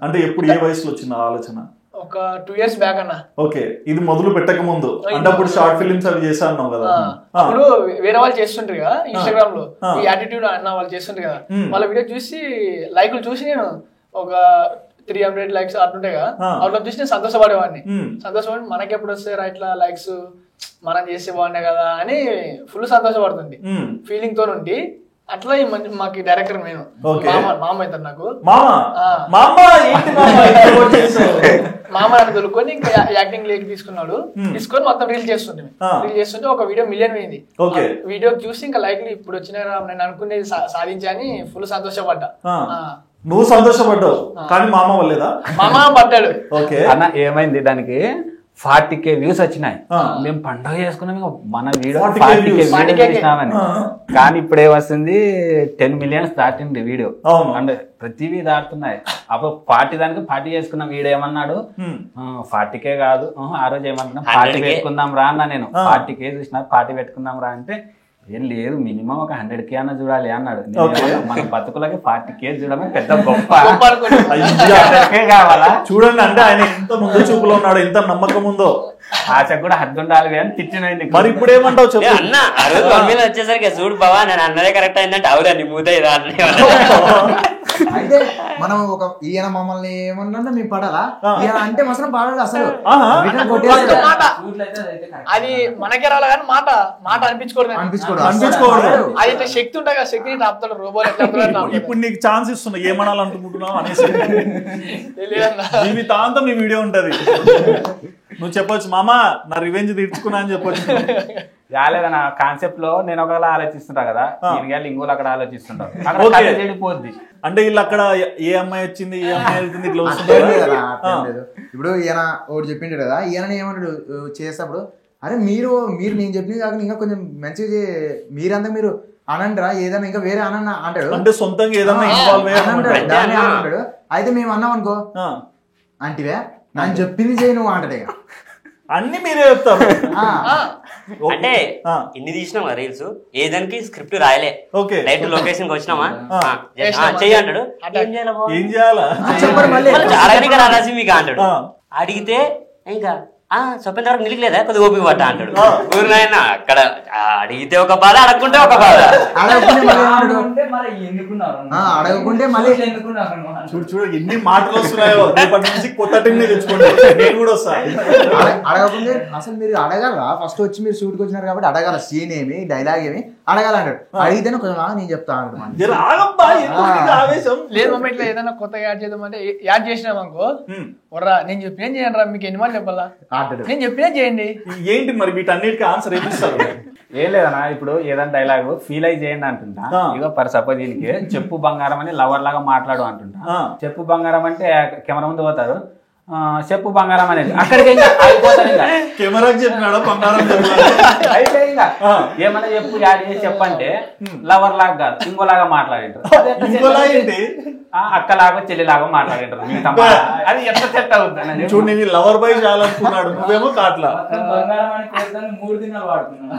అంటే ఎప్పుడు ఏ వయసులో వచ్చింది ఆలోచన? ఒక 2 years బ్యాక్ అన్న. ఓకే. ఇది మొదలు పెట్టక ముందు అంటే అప్పుడు షార్ట్ ఫిలిమ్స్ అవి చేశాను కదా. అప్పుడు వేరే వాళ్ళు చేస్తుంటారు కదా ఇన్స్టాగ్రామ్ లో, ఈ యాటిట్యూడ్ అన్న వాళ్ళు చేస్తుంటారు కదా, వాళ్ళ వీడియో చూసి లైకులు చూసి నేను ఒక 300 likes అట్లుంటాయి కదా, అట్లా చూసి నేను సంతోషపడేవాడిని. సంతోషపడి మనకి ఎప్పుడు వస్తారా ఇట్లా లైక్స్, మనం చేసే బాగుండే కదా అని ఫుల్ సంతోషపడుతుంది, ఫీలింగ్ తో ఉండి. అట్లా మాకు డైరెక్టర్ నేను మామ అవుతారు నాకు, మామ అని దొరుకుని ఇంకా యాక్టింగ్ లేక తీసుకొని మొత్తం రీల్ చేస్తుంటే ఒక వీడియో మిలియన్ పోయింది. వీడియో చూసి ఇంకా లైక్లీ ఇప్పుడు వచ్చిన నేను అనుకునేది సాధించని ఫుల్ సంతోషపడ్డా. నువ్వు సంతోషపడ్డావు కానీ మామ వల్లేదా? మామ పడ్డాడు. అన్న ఏమైంది, దానికి 40K వ్యూస్ వచ్చినాయి. మేము పండుగ చేసుకున్నాం, మన వీడియో 40K చేసినామని. కానీ ఇప్పుడు ఏమొస్తుంది, 10 million దాటింది వీడియో. అంటే ప్రతివీ దాటుతున్నాయి. అప్పుడు 40 దానికి 40 చేసుకున్నాం. వీడియో ఏమన్నాడు, 40K కాదు, ఆ రోజు ఏమన్నా 40 పెట్టుకుందాం రా అన్న. నేను 40K చూసిన, 40 పెట్టుకుందాం రా అంటే ఏం లేదు, మినిమం ఒక 100K అన్న చూడాలి అన్నాడు. మన బతుకులకి 40K చూడమే పెద్ద గొప్ప కావాలా చూడండి. అంటే ఆయన ఎంత ముందు చూపులో ఉన్నాడు, ఎంత నమ్మకం ఉందో. ఆశకు కూడా హద్దు ఉండాలి అని తిట్టినైంది. మరి ఇప్పుడు ఏమంటావు చెప్పు అన్న. ఆ రోజు మమ్మీలో వచ్చేసరికి చూడు బావా నేను అన్నదే కరెక్ట్ అయిందంటే అవురా నీ మూత ఇదా అని. అయితే మనం ఒక ఈయన మమ్మల్ని ఏమన్నా మేము పడాలా, ఈయన అంటే మాత్రం పడాలి అసలు. అది మనకే రాలే కానీ మాట అనిపించుకోవడం అది ఇట్లా శక్తి ఉంటాయి కదా, శక్తిని ఆపుతాడు రోబోలు. ఇప్పుడు నీకు ఛాన్స్ ఇస్తున్నా ఏమనాలనుకుంటున్నావు అనేసి. జీవితాంతం నీ వీడియో ఉంటది, నువ్వు చెప్పొచ్చు మామా నా రివెంజ్ తీర్చుకున్నా అని చెప్పొచ్చు. రాలేదన్న కాన్సెప్ట్ లో నేను ఒకవేళ ఆలోచిస్తుంటా కదా, ఇంకోళ్ళు అక్కడ ఆలోచిస్తుంటారు, చెడిపోద్ది. అంటే వీళ్ళు అక్కడ ఏ అమ్మాయి వచ్చింది ఏ అమ్మాయి వెళ్తుంది ఇట్లా ఇప్పుడు ఈయన ఒకటి చెప్పిండు కదా, ఈయన ఏమన్నాడు చేసేటప్పుడు, అరే మీరు నేను చెప్పింది కాకుండా ఇంకా కొంచెం మంచిగా మీరంతా మీరు అనంటరా ఏదైనా ఇంకా వేరే అన్న అంటాడు. అంటే సొంతంగా ఏదైనా అంటాడు. అయితే మేము అన్నాం అనుకో, అంటివే నేను చెప్పింది చేయి నువ్వు అంటది, అన్ని మీరే చెప్తారు. అంటే ఇన్ని తీసినాం కదా రీల్స్, ఏదానికి స్క్రిప్ట్ రాయలే, డైరెక్ట్ లొకేషన్ కి వచ్చినామా చెయ్యి అంటాడు. ఏం చేయాలా అడగనిక రాసి మీకు అంటాడు. అడిగితే ఇంకా చెప్పిన వరకు నిలికలేదా కొద్దిగా ఓపిక పట్ట అంటాడు. ఊరినాయన అక్కడ అడిగితే ఒక బాధ, అడగకుంటే ఒక బాధ. అడగకుంటే మళ్ళీ చూడు ఎన్ని మాటలు వస్తున్నాయో. రేపటి నుంచి కొత్త టీం తెచ్చుకోండి, నేను కూడా వస్తా. అడగకుంటే అసలు మీరు అడగాల, ఫస్ట్ వచ్చి మీరు షూట్కి వచ్చినారు కాబట్టి అడగాల, సీన్ ఏమి డైలాగ్ ఏమి అడగాలంటాడు. అడిగితేనే కొంచెం నేను చెప్తా అంటాడు. లేదు మమ్మీ ఇట్లా ఏదైనా కొత్తగా యాడ్ చేద్దామంటే యాడ్ చేసినాం అనుకో, వర్రా నేను చెప్పిన చేయండి రా, మీకు ఎన్ని మంది చెప్పాలా, నేను చెప్పినా చేయండి. ఏంటి మరి వీటన్నిటికీ ఆన్సర్ ఏమిస్తారు? ఏం లేదన్నా, ఇప్పుడు ఏదైనా డైలాగ్ ఫీల్ అయి చేయండి అంటుంటా. ఇగో ఫర్ సపోజ్ దీనికి చెప్పు బంగారం అని లవర్ లాగా మాట్లాడు అంటుంటా. చెప్పు బంగారం అంటే కెమెరా ముందు పోతారు, చెప్పు బంగారం అనేది అక్కడికి కెమెరాకి చెప్పినాడా బంగారం అయితే ఇంకా ఏమన్నా చెప్పు యాడ్ చేసి చెప్పంటే లవర్ లాగా కాదు ఇంకోలాగా మాట్లాడింటారు, అక్కలాగా చెల్లిలాగా మాట్లాడింటారు. అది ఎంత సెట్ అవుతుంది చూడు, నేను లవర్ బాయ్ చాలనుకున్నాడు, నువ్వేమో కాట్లా. 3 దినాలు వాడుతున్నాను.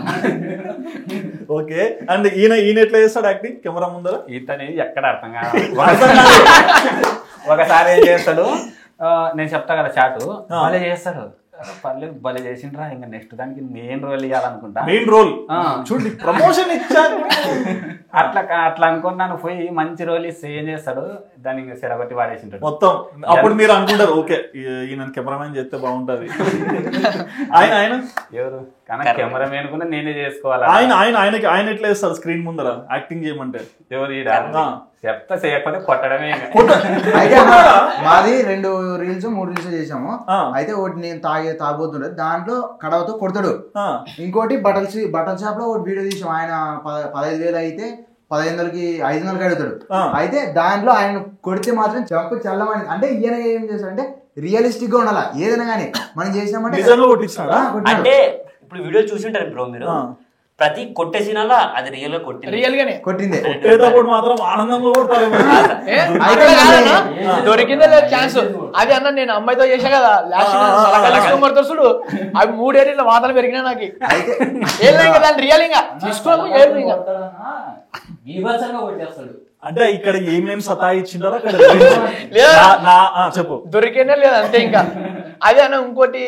ఓకే. అండ్ ఈయన ఎట్లా చేస్తాడు యాక్టింగ్ కెమెరా ముందర? ఇతని ఎక్కడ అర్థం కాదు. ఒకసారి ఏం చేస్తాడు, నేను చెప్తా కదా చాటు భలే చేస్తాడు, పర్లేదు భలే చేసిండ్రా, ఇంకా నెక్స్ట్ దానికి మెయిన్ రోల్ ఇవ్వాలనుకుంటా. మెయిన్ రోల్ చూడండి, ప్రమోషన్ ఇచ్చాను అట్లా అనుకున్నాను. పోయి మంచి రోల్ ఇస్తే ఏం చేస్తాడు, దానికి సెరగొట్టి వాడేసింటాడు మొత్తం. అప్పుడు మీరు అనుకుంటారు ఓకే ఈయన కెమెరామెన్ చేస్తే బాగుంటది. ఆయన ఎవరు కానీ కెమెరామెన్ కూడా నేనే చేసుకోవాలి. ఆయన ఎట్లా చేస్తారు స్క్రీన్ ముందర యాక్టింగ్ చేయమంటే? ఎవరు చెప్తా చేయకపోతే కొట్టడమే. మాది 2 రీల్స్ 3 రీల్స్ చేసాము. అయితే ఒకటి నేను తాగబోతుండే, దాంట్లో కడవతో కొడతాడు. ఇంకోటి బట్టల షాప్ లో ఒకటి వీడియో తీసాం, ఆయన 15,000 అయితే 1500కి 500కి అడుగుతాడు. అయితే దాంట్లో ఆయన కొడితే మాత్రం చంపు చల్లమని. అంటే ఈయన ఏం చేస్తాడంటే రియలిస్టిక్ గా ఉండాలా ఏదైనా కానీ మనం చేసినామంటే. అంటే ఇప్పుడు వీడియో చూసింటారు బ్రో మీరు, ప్రతి కొట్టే సీనాలో అది రియల్ గా కొట్టిందే. మాత్రం ఆనందంగా దొరికిందే లేదు ఛాన్స్. అది అన్న నేను అమ్మాయితో చేసా కదా లాస్ట్ చూడు, అవి 3 ఏళ్ళ వాతలు పెరిగినా నాకు. ఏం దాన్ని రియల్ ఇంకా తీసుకోము అంటే ఇక్కడ ఏమేమి సతా ఇచ్చింటారో చెప్పు. దొరికిందే లేదు అంతే ఇంకా. అదే అన్న ఇంకోటి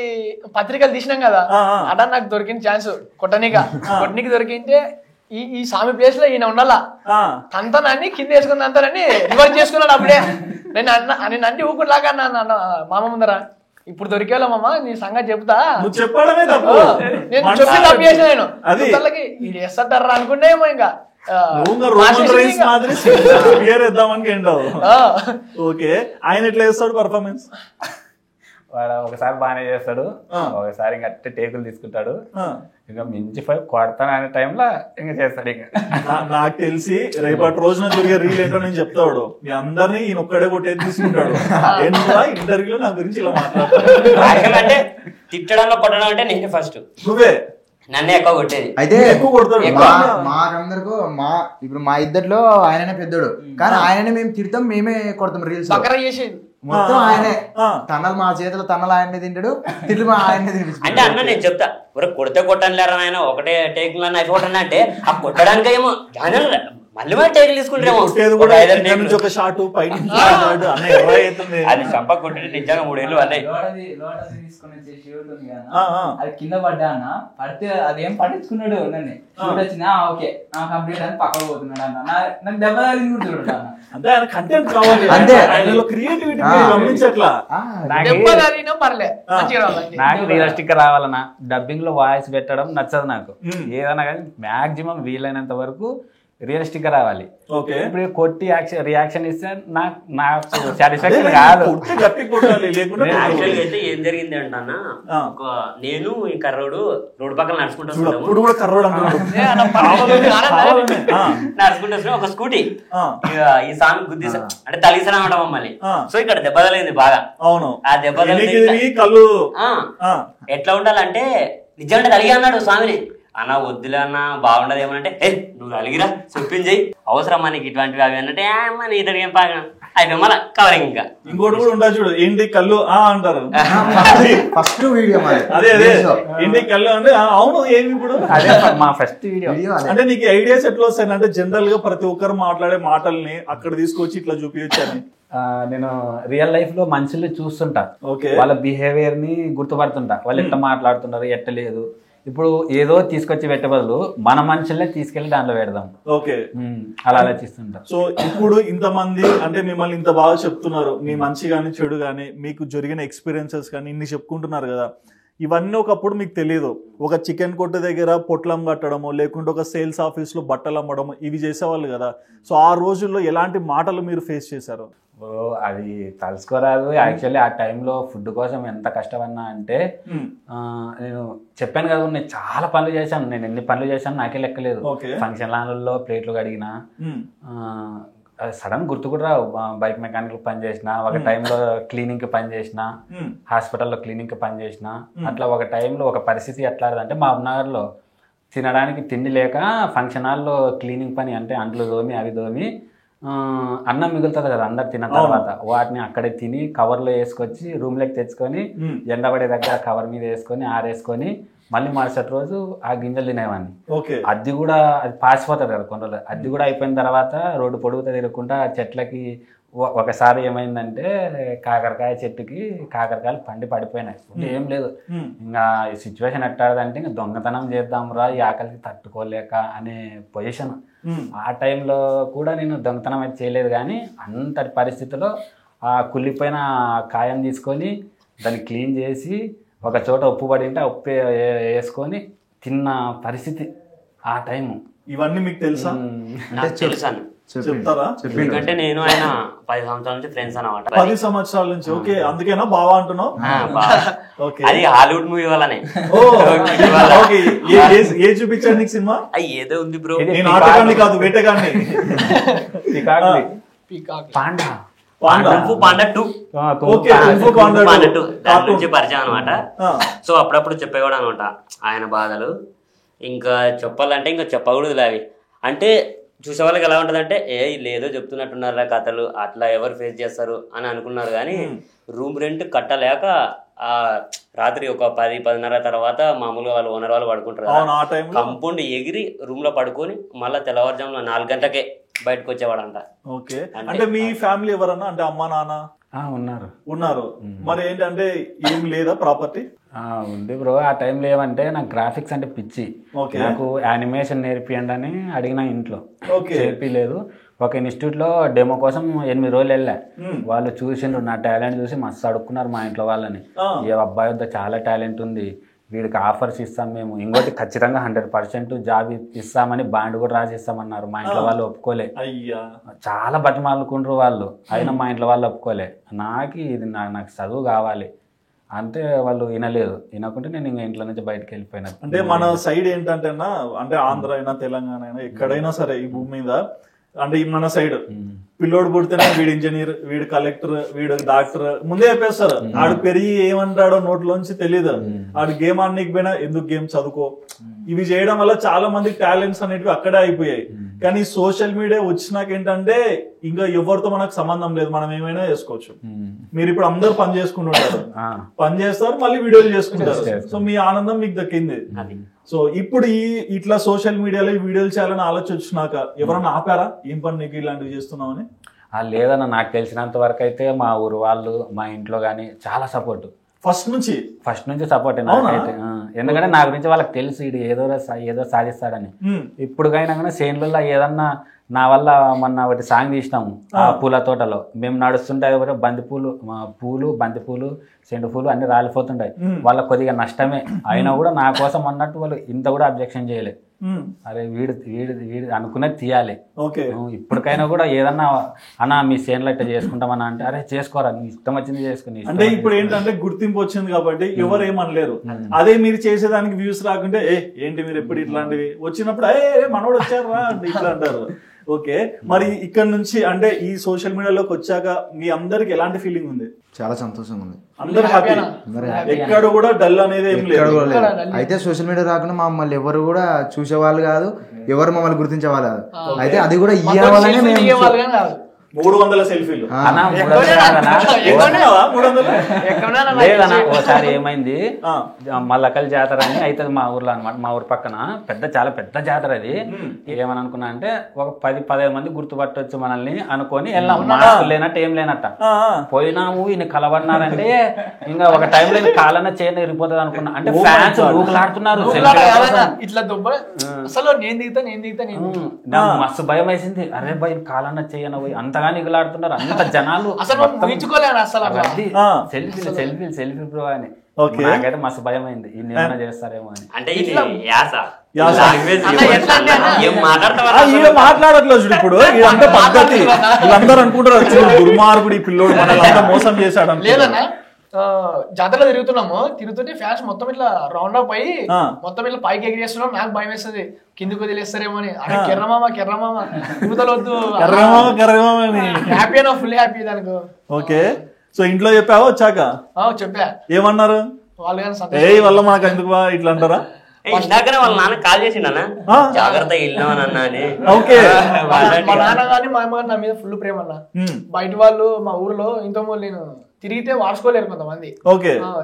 పత్రికలు తీసినాం కదా, అట నాకు దొరికిన ఛాన్స్ కొట్టనీకి దొరికింటే ఈ స్వామి ప్లేస్ లో ఈయన ఉండాలా తంతనాన్ని కింద వేసుకుని తంతనని రివర్స్ చేసుకున్నాడు అప్పుడే. నేను అన్ని ఊకులాగా అన్న మామ ముందరా ఇప్పుడు దొరికేలా మామ నీ సంగతి చెప్తా చెప్పడమే తప్పు. నేను చెప్పి తప్పు చేసిన నేను వాళ్ళకి ఇది వేస్తారా అనుకుంటే ఏమో ఇంకా ఓకే. ఆయన ఎట్లా చేస్తాడు పర్ఫార్మెన్స్? వాడు ఒకసారి బాగానే చేస్తాడు, ఒకసారి ఇంకా టేకులు తీసుకుంటాడు, ఇంకా మించిపోయి కొడతాను అనే టైంలో ఇంకా చేస్తాడు. ఇంకా నాకు తెలిసి రేపటి రోజున జరిగే రీల్ ఏంటో నేను చెప్తాడు, మీ అందరినీ ఈయన ఒక్కడే కొట్టేది తీసుకుంటాడు. ఇంటర్వ్యూలో నా గురించి ఇలా మాట్లాడతాడు. అంటే తిట్టడంలో కొట్టడం అంటే నేనే ఫస్ట్, నువ్వే నన్నే ఎక్కువ కొట్టేది. అయితే మాకందరికీ ఇప్పుడు మా ఇద్దరిలో ఆయననే పెద్దోడు, కానీ ఆయననే మేము తిడతాం, మేమే కొడతాం రీల్స్. మొత్తం ఆయనే తన్నలు మా చేతిలో తన్నలు ఆయనే తింటాడు, తిట్లు మా ఆయనే తినిపిస్తాడు. అంటే అన్న నేను చెప్తా కొడితే కొట్టని లేరా ఆయన ఒకటే టేక్ అయిపోతాను అంటే ఆ కొట్టడానికి ఏమో మళ్ళీ టేకులు తీసుకుంటారేమో. అది చంప కొట్టి నిజంగా 3 ఏళ్ళు అన్నాయి. అది కింద పడ్డా అన్న, పడితే అదేం పట్టించుకున్నాడు నన్ను. షూట్ వచ్చింది ఓకే కంప్లీట్ అని పక్కకు పోతున్నాడు అన్న, నాకు దెబ్బ తగిలింటున్నాడు అన్న. అంటే ఆయన కంటెంట్ కావాలి, అంటే ఆయనలో క్రియేటివిటీ గమనించట్లా. నాకు రియలిస్టిక్ గా రావాలన్నా డబ్బింగ్ లో వాయిస్ పెట్టడం నచ్చదు నాకు. ఏదైనా కానీ మాక్సిమం వీలైనంత వరకు రియలిస్టిక్ గా రావాలి. ఇప్పుడు కొట్టి రియాక్షన్ ఇస్తే నాకు సాటిస్ఫాక్షన్ కాదు. అయితే ఏం జరిగింది అంటన్నా, నేను ఈ కర్రోడు రోడ్డు పక్కన నడుచుకుంటూ ఒక స్కూటీ ఈ సామి గుద్దేసా అంటే తలిసా అనమాట మమ్మల్ని. సో ఇక్కడ దెబ్బ తగిలింది బాగా. అవును, ఆ దెబ్బ తగిలి ఎట్లా ఉండాలంటే నిజంగా తలిగి అన్నాడు స్వామిని. అన్న వద్దులే అన్న బాగుండదు ఏమనంటే నువ్వు అలిగిరా చెప్పింది చెయ్యి అవసరం మనకి ఇటువంటివి అవి అన్నట్టే మన ఇద్దరు ఏం పాక అయిపోయి మళ్ళీ కవరింగ్. ఇంకా ఇంకోటి కూడా ఉంటుంది చూడు, ఏంటి కళ్ళు అంటారు ఫస్ట్ వీడియో. అదే అదే ఏంటి కళ్ళు అంటే అవును ఏమి ఇప్పుడు మా ఫస్ట్ వీడియో. అంటే నీకు ఐడియాస్ ఎట్లా వస్తాయి అంటే జనరల్ గా ప్రతి ఒక్కరు మాట్లాడే మాటల్ని అక్కడ తీసుకొచ్చి ఇట్లా చూపించని. నేను రియల్ లైఫ్ లో మనుషుల్ని చూస్తుంటా, వాళ్ళ బిహేవియర్ ని గుర్తుపడుతుంటా, వాళ్ళు ఎట్లా మాట్లాడుతున్నారు ఎట్టలేదు. ఇప్పుడు ఏదో తీసుకొచ్చి పెట్టే బదులు మన మనుషులనే తీసుకెళ్లి దాంట్లో పెడదాం. ఓకే, అలా ఆలోచిస్తుంటా. సో ఇప్పుడు ఇంతమంది అంటే మిమ్మల్ని ఇంత బాగా చెప్తున్నారు, మీ మంచి కానీ చెడు కానీ మీకు జరిగిన ఎక్స్పీరియన్సెస్ కానీ ఇన్ని చెప్పుకుంటున్నారు కదా, ఇవన్నీ ఒకప్పుడు మీకు తెలియదు. ఒక చికెన్ కొట్టు దగ్గర పొట్లం కట్టడము, లేకుంటే ఒక సేల్స్ ఆఫీస్లో బట్టలు అమ్మడము ఇవి చేసేవాళ్ళు కదా. సో ఆ రోజుల్లో ఎలాంటి మాటలు మీరు ఫేస్ చేశారు? అది తలుసుకోరాదు. యాక్చువల్లీ ఆ టైంలో ఫుడ్ కోసం ఎంత కష్టమన్నా అంటే నేను చెప్పాను కదా, నేను చాలా పనులు చేశాను. నేను ఎన్ని పనులు చేశాను నాకే లెక్కలేదు. ఫంక్షన్ హాల్లో ప్లేట్లు కడిగినా, సడన్ గుర్తు కూడా రావు. బైక్ మెకానిక్ పని చేసిన, ఒక టైంలో క్లీనింగ్ కి పని చేసిన, హాస్పిటల్లో క్లీనింగ్ కి పని చేసిన. అట్లా ఒక టైంలో ఒక పరిస్థితి ఎట్లా అంటే మహబూబ్నగర్ లో తినడానికి తిండి లేక ఫంక్షన్ హాల్లో క్లీనింగ్ పని అంటే అంట్లు దోమి అవి దోమి అన్నం మిగులుతుంది కదా అందరు తిన్న తర్వాత, వాటిని అక్కడే తిని కవర్లో వేసుకొచ్చి రూమ్లోకి తెచ్చుకొని ఎండబడే దగ్గర కవర్ మీద వేసుకొని ఆరేసుకొని మళ్ళీ మరుసటి రోజు ఆ గింజలు తినేవాడిని. అది కూడా అది పాసిపోతుంది కదా కొన్ని రోజులు. అది కూడా అయిపోయిన తర్వాత రోడ్డు పొడుగుతా తిరగకుండా చెట్లకి ఒకసారి ఏమైందంటే కాకరకాయ చెట్టుకి కాకరకాయలు పండి పడిపోయినాయి. ఏం లేదు, ఇంకా ఈ సిచ్యువేషన్ ఎట్టాడంటే ఇంకా దొంగతనం చేద్దాంరా ఈ ఆకలికి తట్టుకోలేక అనే పొజిషన్. ఆ టైంలో కూడా నేను దొంగతనం అయితే చేయలేదు, కానీ అంతటి పరిస్థితిలో ఆ కుళ్ళిపోయిన కాయం తీసుకొని దాన్ని క్లీన్ చేసి ఒక చోట ఉప్పు పడి ఉంటే ఉప్పు వేసుకొని తిన్న పరిస్థితి ఆ టైము. ఇవన్నీ మీకు తెలుసా? తెలుసాను, చెప్తారా? ఎందుకంటే నేను ఆయన 10 సంవత్సరాల నుంచి ఫ్రెండ్స్ అన్నమాట. 10 సంవత్సరాల నుంచి. ఓకే, అందుకేనా బావా అంటున్నావు? అది హాలీవుడ్ మూవీ వల్లనే. ఏ చూపించాడు నీకు సినిమా? ఏదో ఉంది బ్రో, నేను ఆటగాన్ని కాదు వేటగాన్ని. పాండా పాండా 2 దాని నుంచి పరిచయం అనమాట. సో అప్పుడప్పుడు చెప్పేవాడు అనమాట ఆయన బాధలు. ఇంకా చెప్పాలంటే ఇంకా చెప్పకూడదు అవి. అంటే చూసే వాళ్ళకి ఎలా ఉంటుంది అంటే లేదో చెప్తున్నట్టున్నారా కథలు, అట్లా ఎవరు ఫేస్ చేస్తారు అని అనుకున్నారు. కానీ రూమ్ రెంట్ కట్టలేక రాత్రి ఒక 10-10:30 తర్వాత మామూలుగా వాళ్ళు ఓనర్ వాళ్ళు పడుకుంటారు కదా, కంపౌండ్ ఎగిరి రూమ్ లో పడుకొని మళ్ళీ తెల్లవారుజామున 4 గంటలకే బయటకు వచ్చేవాడంట. ఓకే, అంటే మీ ఫ్యామిలీ ఎవరన్నా అంటే అమ్మా నాన్న ఉన్నారు? ఉన్నారు. మరి ఏంటంటే ఏం లేదా ప్రాపర్టీ? ఉంది బ్రో. ఆ టైంలో ఏమంటే నాకు గ్రాఫిక్స్ అంటే పిచ్చి, నాకు యానిమేషన్ నేర్పియండి అని అడిగిన ఇంట్లో, నేర్పిలేదు. ఒక ఇన్స్టిట్యూట్లో డెమో కోసం 8 రోజులు వెళ్ళా. వాళ్ళు చూసిండ్రు నా టాలెంట్ చూసి మస్తు అడుక్కున్నారు మా ఇంట్లో వాళ్ళని. ఈ అబ్బాయి వద్ద చాలా టాలెంట్ ఉంది, వీడికి ఆఫర్స్ ఇస్తాం మేము, ఇంకోటి ఖచ్చితంగా 100% జాబ్ ఇస్తామని బాండ్ కూడా రాసి ఇస్తామన్నారు. మా ఇంట్లో వాళ్ళు ఒప్పుకోలే, చాలా బతిమాలుకుండ్రు వాళ్ళు, అయినా మా ఇంట్లో వాళ్ళు ఒప్పుకోలే. నాకు ఇది నాకు చదువు కావాలి అంటే వాళ్ళు వినలేదు. వినకుంటే నేను ఇంకా ఇంట్లో నుంచి బయటకు వెళ్ళిపోయినా. అంటే మన సైడ్ ఏంటంటే అంటే ఆంధ్ర అయినా తెలంగాణ అయినా ఎక్కడైనా సరే ఈ భూమి మీద అంటే మన సైడ్ పిల్లోడు పుడితేనే వీడు ఇంజనీర్, వీడు కలెక్టర్, వీడు డాక్టర్ ముందే చెప్పేస్తారు. ఆడు పెరిగి ఏమంటాడో నోట్లోంచి తెలియదు. ఆడు గేమ్ ఆడనీకి పోయినా ఎందుకు గేమ్ చదువుకో, ఇవి చేయడం వల్ల చాలా మంది టాలెంట్స్ అనేటివి అక్కడే అయిపోయాయి. కానీ సోషల్ మీడియా వచ్చినాక ఏంటంటే ఇంకా ఎవరితో మనకు సంబంధం లేదు, మనం ఏమైనా చేసుకోవచ్చు. మీరు ఇప్పుడు అందరు పని చేసుకుంటుంటారు, పని చేస్తారు, మళ్ళీ వీడియోలు చేసుకుంటారు. సో మీ ఆనందం మీకు దక్కింది. సో ఇప్పుడు ఇట్లా సోషల్ మీడియాలో ఈ వీడియోలు చేయాలని ఆలోచన వచ్చినాక ఎవరన్నా ఆపారా, ఏం పని నీకు ఇలాంటివి చేస్తున్నావు అని? లేదన్న, నాకు తెలిసినంత వరకు అయితే మా ఊరు వాళ్ళు, మా ఇంట్లో కానీ చాలా సపోర్ట్. ఫస్ట్ నుంచి సపోర్ట్. ఎందుకంటే నా గురించి వాళ్ళకి తెలుసు ఇది ఏదో సాధిస్తాడని. ఇప్పుడుకైనా కానీ సేన్లలో ఏదన్నా నా వల్ల మొన్న ఒకటి సాంగ్ తీసినాము ఆ పూల తోటలో. మేము నడుస్తుంటే బంతిపూలు చెండుపూలు అన్ని రాలిపోతుంటాయి. వాళ్ళకి కొద్దిగా నష్టమే అయినా కూడా నా కోసం అన్నట్టు వాళ్ళు ఇంత కూడా అబ్జెక్షన్ చేయలే. అరే వీడు అనుకున్నది తీయాలి. ఇప్పటికైనా కూడా ఏదన్నా అన్నా మీ సేన్లో ఇట్లా చేసుకుంటామన్నా అంటే అరే చేసుకోరా, నీ ఇష్టం వచ్చింది చేసుకుని. అంటే ఇప్పుడు ఏంటంటే గుర్తింపు వచ్చింది కాబట్టి ఎవరు ఏమనలేరు. అదే మీరు చేసేదానికి వ్యూస్ రాకుంటే ఏంటి మీరు ఎప్పుడు ఇట్లాంటివి వచ్చినప్పుడు మనోడు వచ్చారా అంటే ఇట్లా అంటారు. ఓకే, మరి ఇక్కడ నుంచి అంటే ఈ సోషల్ మీడియాలోకి వచ్చాక మీ అందరికి ఎలాంటి ఫీలింగ్ ఉంది? చాలా సంతోషంగా ఉంది, అందరు హ్యాపీ, ఎక్కడ కూడా డల్ అనేది ఏం లేదు. అయితే సోషల్ మీడియా రాకుండా మమ్మల్ని ఎవరు కూడా చూసేవాళ్ళు కాదు, ఎవరు మమ్మల్ని గుర్తించేవాళ్ళు కాదు. అయితే అది కూడా ఇవ్వాలనే మేము 300 సెల్ఫీలు. లేదన్నా ఒకసారి ఏమైంది, మల్లకల్ జాతర అని అవుతుంది మా ఊర్లో అనమాట. మా ఊరు పక్కన చాలా పెద్ద జాతర అది. ఏమని అనుకున్నా అంటే ఒక 10-15 మంది గుర్తుపట్టవచ్చు మనల్ని అనుకొని వెళ్ళాం. మాస్క్ లేనట్టు ఏం లేనట్ట పోయినాము. ఈయన కలబడినారంటే ఇంకా ఒక టైంలో కాలన్న చేయని ఇరిగిపోతుంది అనుకున్నా. అంటే ఫ్యాన్స్ ఊగులాడుతున్నారు, మస్తు భయం వేసింది. అరే భయ కాలన్న చేయన పోయి అంతగా నిగులాడుతున్నారు, అంత జనాలు సెల్ఫీ బ్రో అని. నాకైతే మస్తు భయం అయింది, ఏమైనా చేస్తారేమో అని. అంటే మాట్లాడట్లేదు చూడు. ఇప్పుడు ఇదంతా పద్ధతి, వీళ్ళందరూ అనుకుంటారు దుర్మార్గుడు ఈ పిల్లోడు మనల్ని మోసం చేశాడు. జాతరలో తిరుగుతుంటే ఫ్యాన్స్ మొత్తం ఇట్లా రౌండ్ అప్ అయ్యి మొత్తం ఇట్లా పైకి ఎగిరేస్తున్నాం. నాకు భయం వేస్తుంది కిందికి వదిలేస్తారేమో అని. అరే కెర్రమామ తిరుగుతలొద్దు, హ్యాపీ అన్న, ఫుల్ హ్యాపీ దానికి. ఓకే, సో ఇంట్లో చెప్పావా వచ్చాక? చెప్పా. ఏమన్నారు వాళ్ళు? వల్ల మనకు ఎందుకు ఇట్లా అంటారా? ఇందాకనే వాళ్ళ నాన్న కాల్ చేసిండనా, జాగ్రత్తగా వెళ్ళినామన్నా అని. మా నాన్న గాని మా అమ్మ నా మీద ఫుల్ ప్రేమ అన్న. బయట వాళ్ళు మా ఊర్లో ఇంతకుముందు నేను తిరిగితే వాడుకోలేరు కొంతమంది.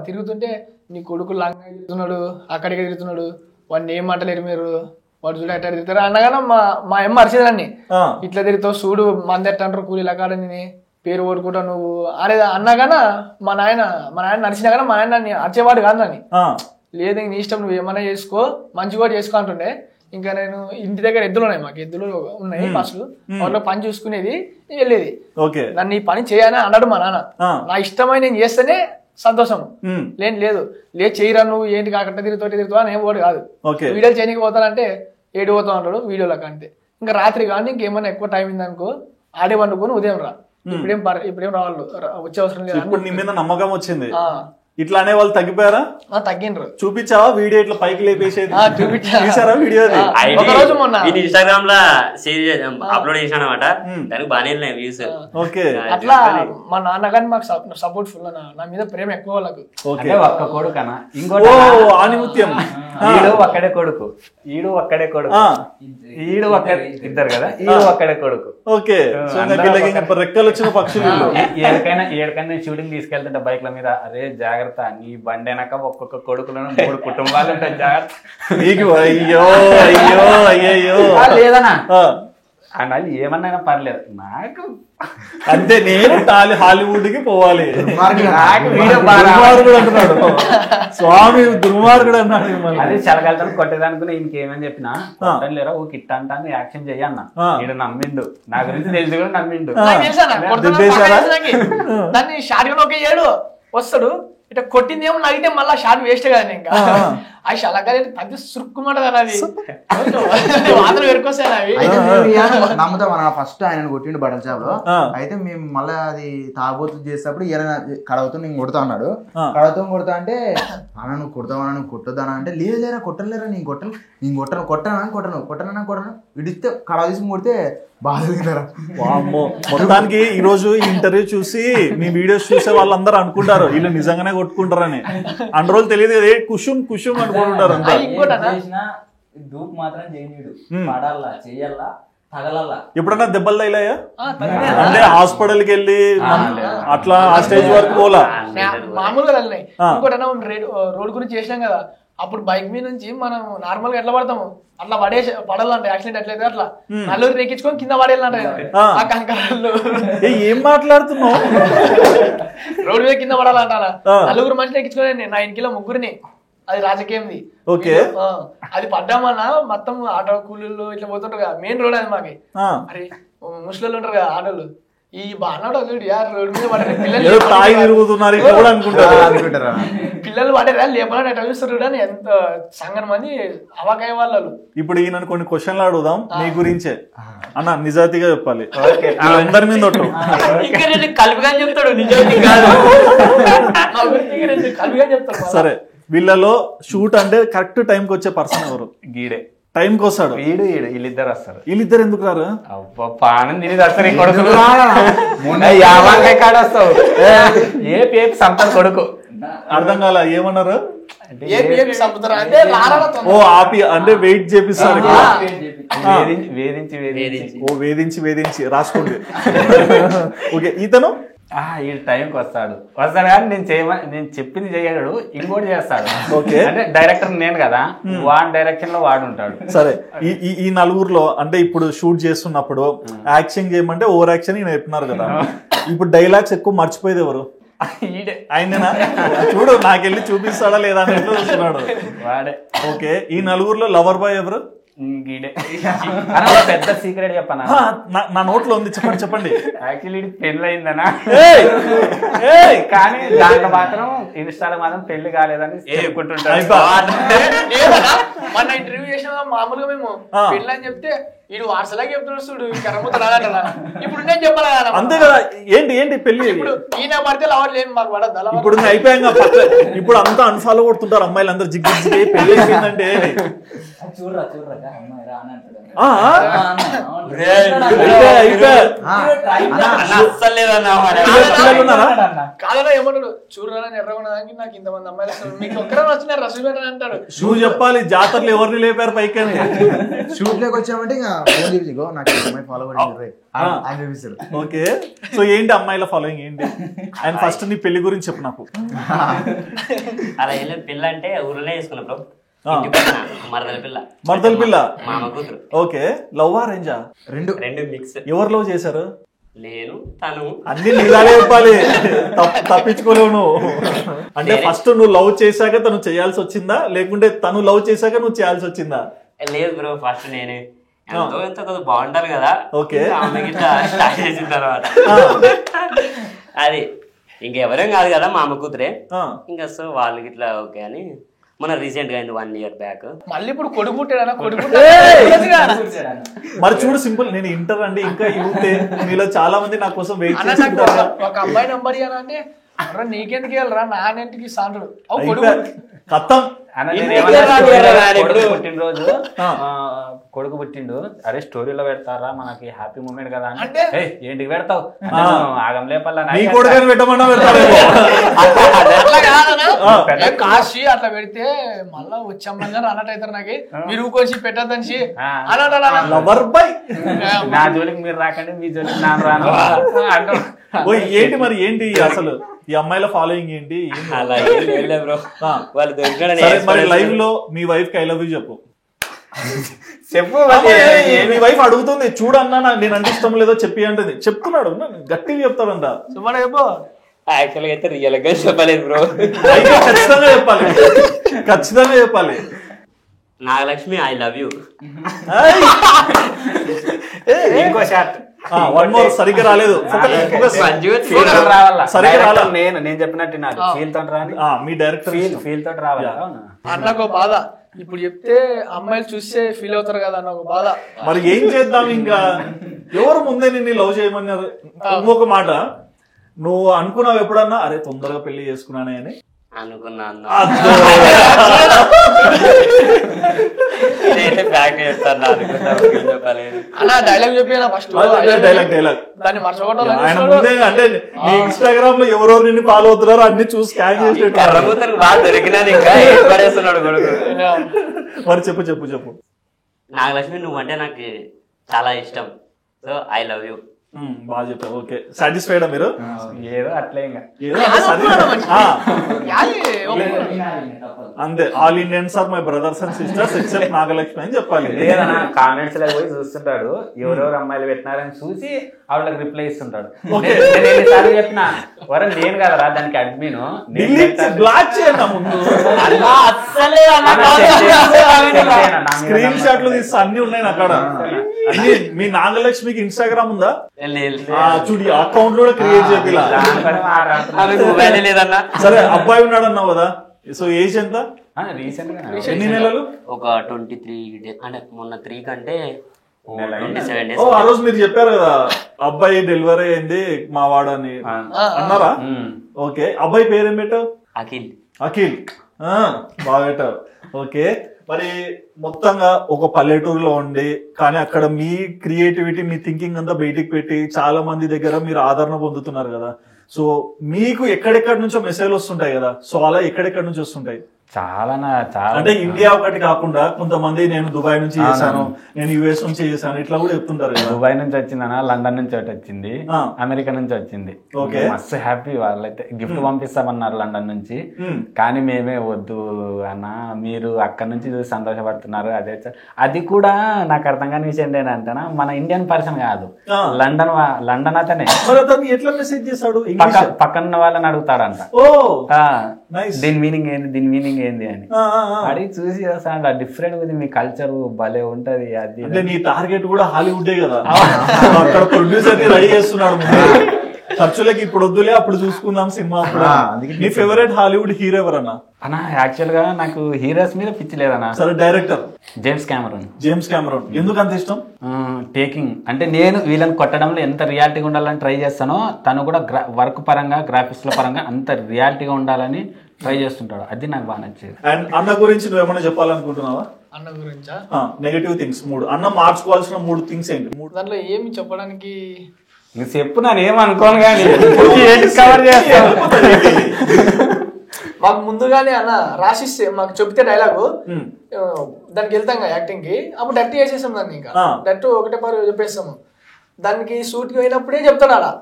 తిరుగుతుంటే నీ కొడుకు లంగా తిరుగుతున్నాడు, అక్కడికి తిరుగుతున్నాడు, వాడిని ఏం మాటలేరు మీరు, వాడు చూడ ఎట్లా తిరుగుతారు అన్నగానే మా అమ్మ అరిచేదాన్ని. ఇట్లా తిరుగుతావు చూడు, మంది ఎట్లా అంటారు కూలీలు అక్కడ పేరు ఓడుకుంటావు నువ్వు అనేది అన్నగానే మా నాయన నడిచినా కానీ మా నాయన నన్ను అరిచేవాడు కాదు నన్ను. లేదు నీ ఇష్టం, నువ్వు ఏమైనా చేసుకో, మంచిగా చేసుకో అంటుండే. ఇంకా నేను ఇంటి దగ్గర ఎద్దులు ఉన్నాయి, మాకు ఎద్దులు ఉన్నాయి ఫస్ట్, వాళ్ళలో పని చూసుకునేది వెళ్ళేది. నన్ను ఈ పని చేయని అన్నాడు మా నాన్న. నా ఇష్టమైన నేను చేస్తేనే సంతోషం, లేదు చేయరా నువ్వు ఏంటి కాకట్ట తిరుగుతావు అని ఏం పోడు కాదు. వీడియోలు చేయడానికి పోతానంటే ఏడు పోతావు అంటాడు వీడియోలకు. అంతే, ఇంకా రాత్రి కానీ ఇంకేమైనా ఎక్కువ టైం అయిందనుకో ఆడే వండుకొని ఉదయం రా, ఇప్పుడేం రావాలి వచ్చే అవసరం లేదు. ఇప్పుడు నీ మీద నమ్మకం వచ్చింది, ఇట్లా అనే వాళ్ళు తగ్గిపోయారా? తగ్గిండ్రు. చూపించావా వీడియో ఇట్లా పైకి లేపేసేది? చూసారా వీడియో? ఇన్స్టాగ్రామ్ లో అప్లోడ్ చేశాను అనమాట, దానికి బాగానే వెళ్ళినాయి వ్యూస్. ఓకే, అట్లా మా నాన్నగాని మాకు సపోర్ట్ ఫుల్ అన్న, నా మీద ప్రేమ ఎక్కువ వాళ్ళకు. ఒక్క కొడుకు అన్న, ఇంకోటి ఆనిముత్యం, ఈడు ఒక్కడే కొడుకు, ఈడు ఒక్కడే కొడుకు, ఈడు ఒక్కడే, ఇద్దరు కదా, ఈడు ఒక్కడే కొడుకు. ఓకే, రెక్కలు వచ్చిన పక్షులు. ఏడికైనా షూటింగ్ తీసుకెళ్తుంటే బైక్ల మీద, అరే జాగ్రత్త నీ బండి వెనక ఒక్కొక్క కొడుకులను 3 కుటుంబాలు ఉంటాయి, జాగ్రత్త. అయ్యో అయ్యో అయ్యో లేదనా అన్నది ఏమన్నా పర్లేదు నాకు అంతే. నేను హాలీవుడ్ కి పోవాలి. దుర్మార్గుడు అంటున్నాడు స్వామి, దుర్మార్గుడు అన్నాడు. అది చలగలతో కొట్టేదానుకుని ఇంకేమని చెప్పినా లేరా ఓ కిట్ అంటాను యాక్షన్ చెయ్యన్న. ఈడు నమ్మిండు, నా గురించి తెలిసి కూడా నమ్మిండు. దాన్ని షార్ట్ గా ఏడు వస్తాడు ఇట్లా కొట్టింది ఏమో నగితే మళ్ళీ షార్ట్ వేస్ట్ కదా ఇంకా. ఆ షలగా పెద్ద సురుక్కుమంటది అది వాతలు పెరుకొస్తాయి అవి. నమ్ముతా ఫస్ట్ ఆయన కొట్టిండు బట్టల షాప్ లో. అయితే మేము మళ్ళీ అది తాగబోతు చేసేటప్పుడు ఈయన కడవతో నేను కొడతా అన్నాడు. కడవతో కొడతా అంటే అన్న నువ్వు కొడతావా, నువ్వు కొట్టొద్దానా అంటే లేదు లేరా కొట్టలేరా, నేను కొట్టను విడిస్తే కడవ తీసుకుని కొడితే బాధ. మొత్తానికి ఈ రోజు ఈ ఇంటర్వ్యూ చూసి మీ వీడియోస్ చూసే వాళ్ళందరూ అనుకుంటారు వీళ్ళు నిజంగానే కొట్టుకుంటారని. అన్ని రోజులు తెలియదు కదా కుషుమ్ కుషుమ్ అనుకుంటుంటారు. దూపు మాత్రం చేయడు, పడాలా చెయ్యాలా తగలల్లా. ఎప్పుడన్నా దెబ్బలు తగిలాయా? అంటే హాస్పిటల్ కి వెళ్ళి అట్లా ఆ స్టేజ్ వరకు పోలా? మామూలుగా తగిలినాయి. ఇంకోటన్నా రోడ్ గురించి చేసినాం కదా, అప్పుడు బైక్ మీద నుంచి మనం నార్మల్ గా ఎట్లా పడతాము అట్లా పడాలంటే యాక్సిడెంట్ ఎట్లయితే అట్లా నలుగురు రేకించుకొని కింద పడేయాలంటే ఆ కంకరాళ్ళు. ఏం మాట్లాడుతున్నావు? రోడ్డు మీద కింద పడాలంటారా? నలుగురు మనిషిని ఎక్కించుకొని నా ఇంటిలో ముగ్గురిని. అది రాజకీయంది. అది పడ్డామన్నా మొత్తం ఆటో కూలీలు ఇట్లా పోతుంటారు కదా, మెయిన్ రోడ్ అది మాకి. అరే ముసలి ఉంటారు కదా ఆటోలు, ఈ బాగా రోడ్డు మీద పడే పిల్లలు పడేరా లేపడా ఎట్లా చూస్తారు అని ఎంత సంగం మంది అవకాయ వాళ్ళు. ఇప్పుడు ఈయన కొన్ని క్వశ్చన్లు అడుగుదాం మీ గురించే అన్న, నిజాయితీగా చెప్పాలి. అందరి మీద కలిపిగా చెప్తాడు, నిజాయితీ కాదు. కలిపిగా చెప్తాడు. సరే, వీళ్ళలో షూట్ అంటే కరెక్ట్ టైంకి వచ్చే పర్సన్ ఎవరు? గీడే టైంకి వస్తాడు. వీళ్ళిద్దరు వస్తారు. వీళ్ళిద్దరు ఎందుకు రారు? పానం తిని వస్తారు. కొడుకులు కాడ వస్తావు ఏ సంతాన్ కొడుకు. అర్థం కాల ఏమన్నారు? ఓ ఆపి అంటే వెయిట్ చేపిస్తారు. వేధించి రాసుకోండి. ఓకే, ఇతను ఈ టైంకి వస్తాడు కానీ నేను చెప్పింది చేయడు, ఇంకోటి చేస్తాడు. ఓకే, అంటే డైరెక్టర్ నేను కదా, వాడి డైరెక్షన్ లో వాడు ఉంటాడు. సరే, ఈ నలుగురులో అంటే ఇప్పుడు షూట్ చేస్తున్నప్పుడు యాక్షన్ చేయమంటే ఓవర్ యాక్షన్ ఈయన చెప్పినారు కదా, ఇప్పుడు డైలాగ్స్ ఎక్కువ మర్చిపోయేది ఎవరు? ఆయననా? చూడు నాకెళ్ళి చూపిస్తాడా లేదా అని ఎట్లా చూస్తున్నాడు వాడే. ఓకే, ఈ నలుగురులో లవర్ బాయ్ ఎవరు? గీడే. పెద్ద సీక్రెట్ చెప్పనా? నా నోట్లో ఉంది, చెప్పండి. యాక్చువల్లీ పెళ్లి అయిందనా, కానీ దాంట్లో మాత్రం ఇన్స్టాలో మాత్రం పెళ్లి కాలేదని చెప్పుకుంటుంటాడు. మన ఇంటర్వ్యూ చేసిన మామూలుగా మేము పెళ్లి అని చెప్తే వీడు వాట్సాప్ చెప్తున్నాడు చూడు, కర్రముతరాడంట. ఇప్పుడు నేను చెప్పాలి కదా, అంతే కదా. ఏంటి పెళ్లి? ఇప్పుడు ఈయన పడితే లవర్ లేదు మాకు పడద్దు. ఇప్పుడు అయిపోయాక ఇప్పుడు అంతా అన్ఫాలో కొడుతుంటారు అమ్మాయిలు అందరు జిగ్గి పెళ్లి అయిపోయిందంటే చూడరా అమ్మాయి రా అని అంటాడు. కాదన్నా ఏమంటాడు, చూడరా ఎర్రగొనడానికి నాకు ఇంతమంది అమ్మాయిలు వస్తారు, మీకు ఒక్కరే వచ్చినారు రసూల్ అంటాడు. నువ్వు చెప్పాలి జాతరలు ఎవరిని లేపారు పైకి అని. షూట్ లోకి వచ్చామంటే నాకు అమ్మాయి ఫాలో చూపిస్తాడు. ఓకే, సో ఏంటి అమ్మాయిల ఫాలోయింగ్ ఏంటి? అండ్ ఫస్ట్ నీ పెళ్లి గురించి చెప్పు నాకు. అలా పెళ్ళి అంటే ఊర్లోనే వేసుకున్నా బ్రో. మరదల పిల్ల, మామ కూతురు. ఓకే, లవ్ అరేంజా? రెండు మిక్స్. ఎవరు లవ్ చేశారు? నేను తను. అన్ని నీలాగే చెప్పాలి, తప్పించుకోలేవు నువ్వు. అంటే ఫస్ట్ నువ్వు లవ్ చేశాక తను చేయాల్సి వచ్చిందా, లేకుంటే తను లవ్ చేశాక నువ్వు చేయాల్సి వచ్చిందా? లేదు బ్రో, ఫస్ట్ నేనే ఎంతో బాగుంటారు కదా. ఓకే, స్టార్ట్ చేసిన తర్వాత అది ఇంకెవరేం కాదు కదా, మా అమ్మ కూతురే. ఇంకా సో వాళ్ళకి ఇట్లా ఓకే అని మన రీసెంట్ గా 1 year బ్యాక్ మళ్ళీ ఇప్పుడు కొడుకు పుట్టాడన్నా. మరి చూడు సింపుల్, నేను ఇంటర్ అండి, ఇంకా యూత్, మీలో చాలా మంది నా కోసం వెయిట్ చేస్తుంటారు. ఒక అబ్బాయి నంబర్ ఇవ్వాలంటే నీకెందుకు వెళ్ళరా నాన్నకి సాండ్రు కత్తం. పుట్టినరోజు కొడుకు పుట్టిండు, అరే స్టోరీలో పెడతారా మనకి హ్యాపీ మూమెంట్ కదా అంటే ఏంటికి పెడతావు ఆగం లేపల్లా కాశీ అట్లా పెడితే మళ్ళా వచ్చామని అన్నట్టు అవుతారు. నాకు మీరు ఊకొచ్చి పెట్టద్దని నా జోలికి మీరు రాకండి, మీ జోలికి నా రాను అంటూ. ఏంటి మరి ఏంటి అసలు ఈ అమ్మాయిల ఫాలోయింగ్ ఏంటి? బ్రో వాళ్ళు మరి లైవ్ లో మీ వైఫ్ కి ఐ లవ్ యూ చెప్పు. చెప్పు మీ వైఫ్ అడుగుతుంది చూడన్నా నేను అంటే ఇష్టం లేదో చెప్పి అంటది చెప్తున్నాడు గట్టిగా చెప్తాడంట చెప్పు యాక్చువల్గా అయితే రియల్ గా చెప్పలేదు బ్రో. ఖచ్చితంగా చెప్పాలి నాగలక్ష్మి ఐ లవ్ యూ. ఇంకో షాట్ వన్ మోర్. సరిగ్గా రాలేదు నేను చెప్పినట్టు నాకు ఫీల్ తోటి రాని మీ డైరెక్టర్ ఫీల్ తోటి రావాలా? అన్నకు బాధ ఇప్పుడు చెప్తే అమ్మాయిలు చూస్తే ఫీల్ అవుతారు కదా అన్న ఒక బాధ. మరి ఏం చేద్దాం ఇంకా ఎవరు ముందే నిన్ను లవ్ చేయమన్నారు. ఇంకొక మాట, నువ్వు అనుకున్నావు ఎప్పుడన్నా అరే తొందరగా పెళ్లి చేసుకున్నానే అని? అనుకున్నాను. అన్న డైలాగ్ చెప్పినా ఫస్ట్ డైలాగ్ దాన్ని మర్చిపోవడం. ఆయన ముందే అంటే నీ ఇన్స్టాగ్రామ్ లో ఎవరెవరు నిన్ను ఫాలో అవుతున్నారో అన్ని చూసి స్కాన్ చేసేటట్టు బాగా దొరికినాను ఇంకా పడేస్తున్నాడు కొడుకు. మరి చెప్పు చెప్పు చెప్పు. నాగలక్ష్మి నువ్వంటే నాకు చాలా ఇష్టం, సో ఐ లవ్ యూ. బాగా చెప్పావు. ఓకే, సాటిస్ఫైడా మీరు? ఏదో అట్లే ఇంకా అంతే. All Indians are my brothers and sisters except Nagalakshmi అని చెప్పాలి. కామెంట్స్ లో పోయి చూస్తుంటాడు, ఎవరెవరు అమ్మాయిలు పెట్టినారని చూసి ఆవిడకి రిప్లై ఇస్తుంటాడు. చెప్పిన వరం నేను కదరా దానికి అడ్మిన్, బ్లాక్ చేయండి ముందు. స్క్రీన్ షాట్లు తీస్తా, అన్ని ఉన్నాయి అక్కడ అన్ని. మీ నాగలక్ష్మికి ఇన్స్టాగ్రామ్ ఉందా? చూడి అకౌంట్ కూడా క్రియేట్ చేయాలి. సరే, అబ్బాయి ఉన్నాడు అన్నావు కదా, సో ఏజ్ ఎంత? ఎన్ని నెలలు? ఒక 23 days, అంటే మొన్న 3 కంటే 27 days. ఆ రోజు మీరు చెప్పారు కదా అబ్బాయి డెలివరీ అయింది మా వాడు అని అన్నారా? ఓకే, అబ్బాయి పేరేం పెట్టావు? అఖిల్. అఖిల్, బాగా పెట్టావు. ఓకే, మరి మొత్తంగా ఒక పల్లెటూరులో ఉండి కానీ అక్కడ మీ క్రియేటివిటీ మీ థింకింగ్ అంతా బయటికి పెట్టి చాలా మంది దగ్గర మీరు ఆదరణ పొందుతున్నారు కదా. సో మీకు ఎక్కడెక్కడి నుంచో మెసేజ్ వస్తుంటాయి కదా, సో అలా ఎక్కడెక్కడి నుంచి వస్తుంటాయి? చాలా అంటే ఇండియా ఒకటి కాకుండా కొంతమంది నేను దుబాయ్ నుంచి చేశాను, నేను యుఎస్ నుంచి చేశాను, ఇట్లా కూడా చెప్తుంటారు కదా. దుబాయ్ నుంచి వచ్చిందనా, లండన్ నుంచి ఒకటి వచ్చింది, అమెరికా నుంచి వచ్చింది. మస్తు హ్యాపీ. వాళ్ళైతే గిఫ్ట్ పంపిస్తామన్నారు లండన్ నుంచి, కానీ మేమే వద్దు అన్న, మీరు అక్కడ నుంచి చూసి సంతోషపడుతున్నారు. అదే అది కూడా నాకు అర్థం కాని విషయం ఏంటంటే మన ఇండియన్ పర్సన్ కాదు, లండన్ అతనే. ఎట్లా మెసేజ్ చేస్తాడు? పక్కన వాళ్ళని అడుగుతాడంట, దీని మీనింగ్ ఏంది, దీని మీనింగ్ ఏంది అని అడిగి చూసి వస్తాడు. డిఫరెంట్ ఉంది మీ కల్చర్, భలే ఉంటది. అది అంటే నీ టార్గెట్ కూడా హాలీవుడ్ కదా, అక్కడ ప్రొడ్యూసర్ రెడీ చేస్తున్నాడు. ఖర్చులకి ఇప్పుడు వద్దులే, అప్పుడు చూసుకుందాం సినిమా. నీ ఫేవరెట్ హాలీవుడ్ హీరో ఎవరన్నా? అన్నా యాక్చువల్ గా నాకు హీరోస్ మీద పిచ్చి లేదన్నా. సరే, డైరెక్టర్ జేమ్స్ కెమెరాన్. ఎందుకు అంత ఇష్టం? టేకింగ్ అంటే నేను వీళ్ళని కొట్టడంలో ఎంత రియాలిటీగా ఉండాలని ట్రై చేస్తానో, తను కూడా వర్క్ పరంగా గ్రాఫిక్స్ లో పరంగా అంత రియాలిటీగా ఉండాలని ట్రై చేస్తుంటాడు. అది నాకు బాగా నచ్చేది. అండ్ అన్న గురించి నువ్వు ఏమైనా చెప్పాలనుకుంటున్నావా? అన్న గురించా? నెగటివ్ థింగ్స్ 3, అన్న మార్చుకోవాల్సిన 3 థింగ్స్ ఏంటి? దాంట్లో ఏమి చెప్పడానికి చెప్పు, నేను ఏమనుకోను కానీ కవర్ చేస్తాను. మాకు ముందుగానే అన్న రాసిస్తే మాకు చెప్తే డైలాగు దానికి వెళ్తాం కదా యాక్టింగ్ కి, అప్పుడు డైరెక్ట్ చేసేసాం దాన్ని. ఇంకా డైరెక్ట్ ఒకటే పారు చెప్పేస్తాము. దానికి షూట్ కి పోయినప్పుడే చెప్తాడు అలా,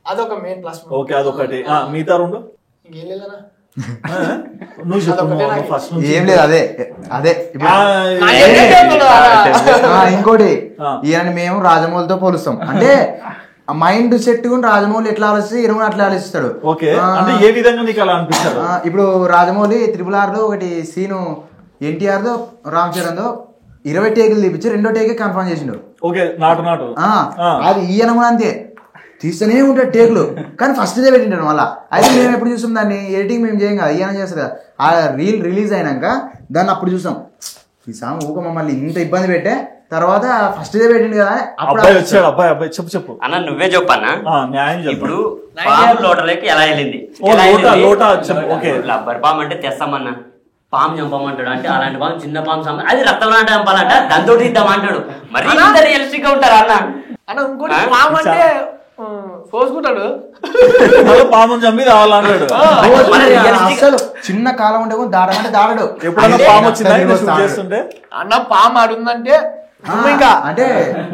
అదొక మెయిన్ ప్లస్. ఓకే, అదొకటి. మిగతా రెండు ఇంకేం లేదన్నా. ఏం లేదు, అదే అదే. ఇంకోటి, ఈయన మేము రాజమౌళితో పోలుస్తాం. అంటే మైండ్ సెట్ కూడా రాజమౌళి ఎట్లా ఆలోచిస్తే ఇరవై అట్లా ఆలోచిస్తాడు. ఏ విధంగా నీకు అలా అనిపిస్తాడు? ఇప్పుడు రాజమౌళి RRR లో ఒకటి సీను ఎన్టీఆర్ దో రామ్ చరణ్ దో 20 టేకులు తీపిచ్చి 2వ టేకే కన్ఫర్మ్ చేసిండు. అది ఈయన కూడా అంతే, తీస్తూనే ఉంటాడు టేకులు, కానీ ఫస్ట్ డే పెట్టింటాడు మళ్ళా. అయితే మేము ఎప్పుడు చూస్తాం దాన్ని, ఎడిటింగ్ మేము చేయం కదా, ఈయన చేస్తారు కదా. ఆ రీల్ రిలీజ్ అయినాక దాన్ని అప్పుడు చూసాం, ఈ సాంగ్ ఊక మమ్మల్ని ఇంత ఇబ్బంది పెట్టే తర్వాత ఫస్ట్ డే పెట్టిండు కదా. అబ్బాయి వచ్చాడు. అబ్బాయి చెప్పు అన్న, నువ్వే చెప్పన్నా. ఇప్పుడు లోటలోకి ఎలా వెళ్ళింది? రబ్బర్ పామ్ అంటే తెస్తామన్నా, పాము చంపమంటాడు. అంటే అలాంటి పాము, చిన్న పాము చంప, అది రక్తం అంటే చంపాలంట, దాంతో ఇద్దామంటాడు. మరి ఇంత రియలిస్టిక్ గా ఉంటారు అన్న. అన్న ఇంకోటి పాము అంటే పోసుకుంటాడు, పాము చంపి రావాలంటాడు. అసలు చిన్న కాలం ఉంటే దాడమంటే దాడడు. ఎప్పుడన్నా పాము వచ్చిందంటే అన్న పాము ఆడుందంటే ఇంకా అంటే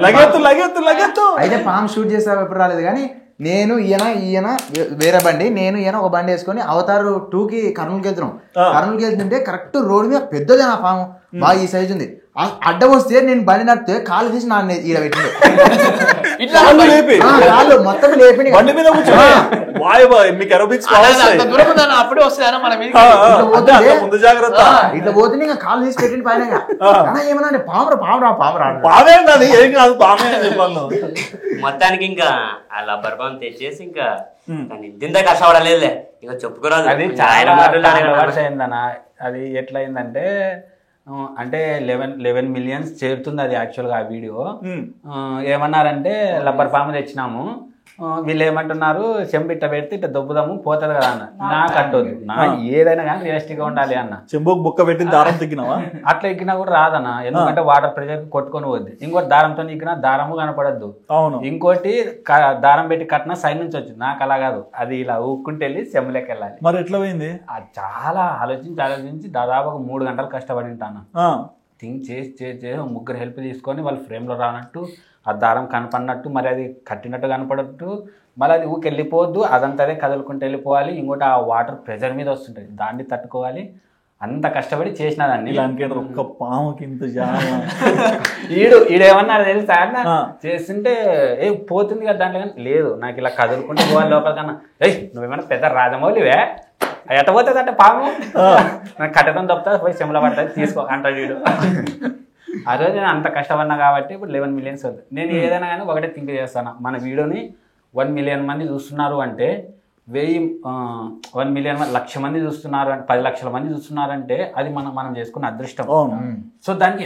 లగెత్తు. అయితే పాము షూట్ చేసే ఎప్పుడు రాలేదు, కానీ నేను ఈయన వేరే బండి, నేను ఈయన ఒక బండి వేసుకొని అవతార్ 2కి కర్నూలుకి వెళ్తున్నాం. కర్నూలుకి వెళ్తుంటే కరెక్ట్ రోడ్ మీద పెద్దది ఆ పాము. బాగా ఈ సైజ్ ఉంది. అడ్డం వస్తే నేను బండి నడితే కాళ్ళు తీసి నా ఈడ పెట్టిండు. కాళ్ళు మొత్తం లేపి బండి మీద మీకు అరోబిక్స్ అప్పుడే వస్తాయన్నా మన ముందు జాగ్రత్త. ఇట్లా పోతే ఇంకా కాళ్ళు తీసి పెట్టింది పైన. ఏమన్నా పామరా పామే ఏం కాదు పామే చెప్పాను. మొత్తానికి ఇంకా ఆ లబ్బర్ పాము తెచ్చేసి ఇంకా ఇంత కష్టపడలేదులే ఇక చెప్పుకోరాదు. అది చాలా అయిందన్నా. అది ఎట్లా అయిందంటే అంటే 11 million చేరుతుంది అది యాక్చువల్గా ఆ వీడియో. ఏమన్నారంటే లబ్బర్ పాము తెచ్చినాము, వీళ్ళు ఏమంటున్నారు చెంబిట్ట పెడితే ఇట్లా దొబ్బుదాము పోతుంది కదా అన్న. నాకు అడ్డొద్దు, నా ఏదైనా కానీ రియలిస్టిక్ గా ఉండాలి అన్న. చెంబుకు బుక్క పెట్టి దారం తిగ్గినావా? అట్లా ఎక్కినా కూడా రాదన్న, ఎందుకంటే వాటర్ ప్రెషర్ కొట్టుకొని పోద్ది. ఇంకోటి దారంతో ఎక్కినా దారము కనపడద్దు. ఇంకోటి దారం పెట్టి కట్టినా సైడ్ నుంచి వచ్చింది. నాకు అలా కాదు, అది ఇలా ఊక్కుంటే వెళ్ళి చెంబులోకి వెళ్ళాలి. మరి ఎట్లా పోయింది? అది చాలా ఆలోచించి దాదాపు 3 గంటలు కష్టపడి ఉంటాను. థింక్ చేసి ముగ్గురు హెల్ప్ తీసుకొని వాళ్ళు ఫ్రేమ్లో రానట్టు, ఆ దారం కనపడినట్టు, మరి అది కట్టినట్టు కనపడట్టు, మళ్ళీ అది ఊకి వెళ్ళిపోవద్దు, అదంతా కదులుకుంటూ వెళ్ళిపోవాలి. ఇంకోటి ఆ వాటర్ ప్రెషర్ మీద వస్తుంటుంది, దాన్ని తట్టుకోవాలి. అంత కష్టపడి చేసినదాన్ని. ఒక్క పాముకి ఇంత ఈడేమన్నారు తెలుసా అన్న, చేస్తుంటే పోతుంది కదా దాంట్లో. కానీ లేదు, నాకు ఇలా కదులుకుంటూ పోవాలి లోపల కన్నా. నువ్వేమన్నా పెద్ద రాజమౌళివే, ఎట్ట పోతుంది అంటే పాము నాకు కట్టడం తప్పుతా పోయి చెమల పడుతుంది తీసుకో అంటాడు వీడు. ఆ రోజు నేను అంత కష్టపడినా కాబట్టి ఇప్పుడు 11 million అవుతుంది. నేను ఏదైనా కానీ ఒకటే థింక్ చేస్తాను, మన వీడియోని 1 million మంది చూస్తున్నారు అంటే 1 million 1,00,000 మంది చూస్తున్నారు అంటే 10 లక్షల మంది చూస్తున్నారంటే అది మనం చేసుకున్న అదృష్టం. సో దానికి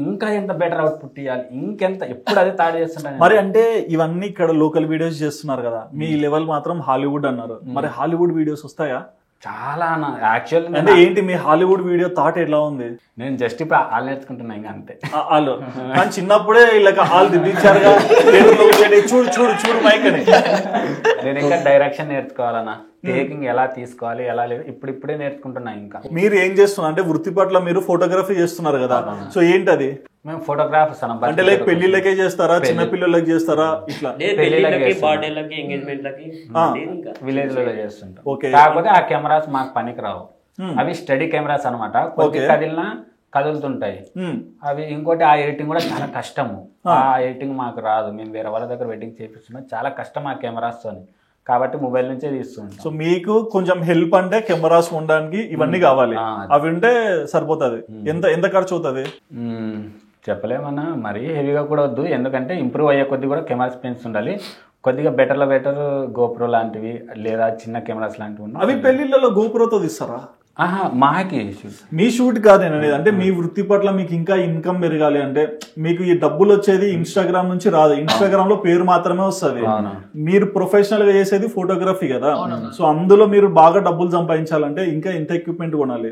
ఇంకా ఎంత బెటర్ అవుట్పుట్ ఇవ్వాలి, ఇంకెంత ఎప్పుడు అదే తాడు చేస్తుంటాను. మరి అంటే ఇవన్నీ ఇక్కడ లోకల్ వీడియోస్ చేస్తున్నారు కదా, మీ లెవెల్ మాత్రం హాలీవుడ్ అన్నారు. మరి హాలీవుడ్ వీడియోస్ వస్తాయా? చాలా యాక్చువల్లీ. అంటే ఏంటి మీ హాలీవుడ్ వీడియో థాట్ ఎలా ఉంది? నేను జస్ట్ ఇప్పుడు వాళ్ళు నేర్చుకుంటున్నా ఇంకా అంతే. వాళ్ళు కానీ చిన్నప్పుడే ఇలా వాళ్ళు దిద్దించారుగా, చూడు మైక్ అని. నేను ఇంకా డైరెక్షన్ నేర్చుకోవాలన్నా, టేకింగ్ ఎలా తీసుకోవాలి ఎలా లేదు ఇప్పుడిప్పుడే నేర్చుకుంటున్నా. ఇంకా మీరు ఏం చేస్తున్నారు అంటే వృత్తి పట్ల మీరు ఫోటోగ్రఫీ చేస్తున్నారు కదా, సో ఏంటది? మేము ఫోటోగ్రాఫర్స్ అంటే లైక్ పెళ్లిళ్ళకే చేస్తారా, చిన్న పిల్లలకి చేస్తారా, ఇట్లా విలేజ్ లో చేస్తుంటాం. కాకపోతే ఆ కెమెరాస్ మాకు పనికి రావు, అవి స్టడీ కెమెరాస్ అనమాట. కొద్ది కదిలినా కదులుతుంటాయి అవి. ఇంకోటి ఆ ఎడిటింగ్ కూడా చాలా కష్టము, ఆ ఎడిటింగ్ మాకు రాదు. మేము వేరే వాళ్ళ దగ్గర వెడ్డింగ్ చేపిస్తున్నాం, చాలా కష్టం ఆ కెమెరాస్ తోని, కాబట్టి మొబైల్ నుంచే తీస్తుంటాం. సో మీకు కొంచెం హెల్ప్ అంటే కెమెరాస్ ఉండడానికి ఇవన్నీ కావాలి, అవి ఉంటే సరిపోతుంది. ఎంత ఖర్చు అవుతుంది చెప్పలేమన్నా, మరీ హెవీగా కూడా వద్దు, ఎందుకంటే ఇంప్రూవ్ అయ్యే కొద్ది కూడా కెమెరాస్ పెన్స్ ఉండాలి. కొద్దిగా బెటర్ గోప్రో లాంటివి లేదా చిన్న కెమెరాస్ లాంటివి. అవి పెళ్లిళ్ళలో గోప్రోతో తీస్తారా? మాకి మీ షూట్ కాదు అనేది, అంటే మీ వృత్తి పట్ల మీకు ఇంకా ఇన్కమ్ పెరగాలి అంటే మీకు ఈ డబ్బులు వచ్చేది ఇన్స్టాగ్రామ్ నుంచి రాదు, ఇన్స్టాగ్రామ్ లో పేరు మాత్రమే వస్తుంది. మీరు ప్రొఫెషనల్ గా చేసేది ఫోటోగ్రఫీ కదా, సో అందులో మీరు బాగా డబ్బులు సంపాదించాలంటే ఇంకా ఎంత ఎక్విప్మెంట్ కొనాలి?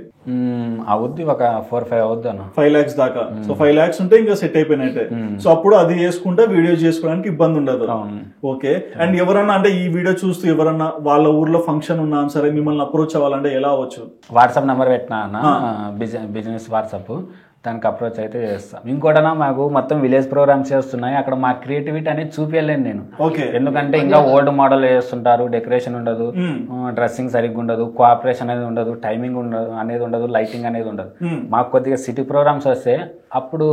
అవుద్ది ఒక 4-5 అవుద్ది అన్న, 5 lakhs దాకా. సో 5 lakhs ఉంటే ఇంకా సెట్ అయిపోయినట్టే. సో అప్పుడు అది చేసుకుంటే వీడియో చేసుకోవడానికి ఇబ్బంది ఉండదు. ఓకే. అండ్ ఎవరన్నా అంటే ఈ వీడియో చూస్తూ ఎవరన్నా వాళ్ళ ఊర్లో ఫంక్షన్ ఉన్నా సరే మిమ్మల్ని అప్రోచ్ అవ్వాలంటే ఎలా అవ్వచ్చు? వాట్సాప్ నెంబర్ పెట్టినా బిజినెస్ వాట్సాప్, దానికి అప్రోచ్ అయితే చేస్తాం. ఇంకోటనా మాకు మొత్తం విలేజ్ ప్రోగ్రామ్స్ చేస్తున్నాయి, అక్కడ మా క్రియేటివిటీ అనేది చూపించలేను నేను. ఎందుకంటే ఇంకా ఓల్డ్ మోడల్ చేస్తుంటారు, డెకరేషన్ ఉండదు, డ్రెస్సింగ్ సరిగ్గా ఉండదు, కోఆపరేషన్ అనేది ఉండదు, టైమింగ్ ఉండదు, లైటింగ్ అనేది ఉండదు. మాకు కొద్దిగా సిటీ ప్రోగ్రామ్స్ వస్తే అప్పుడు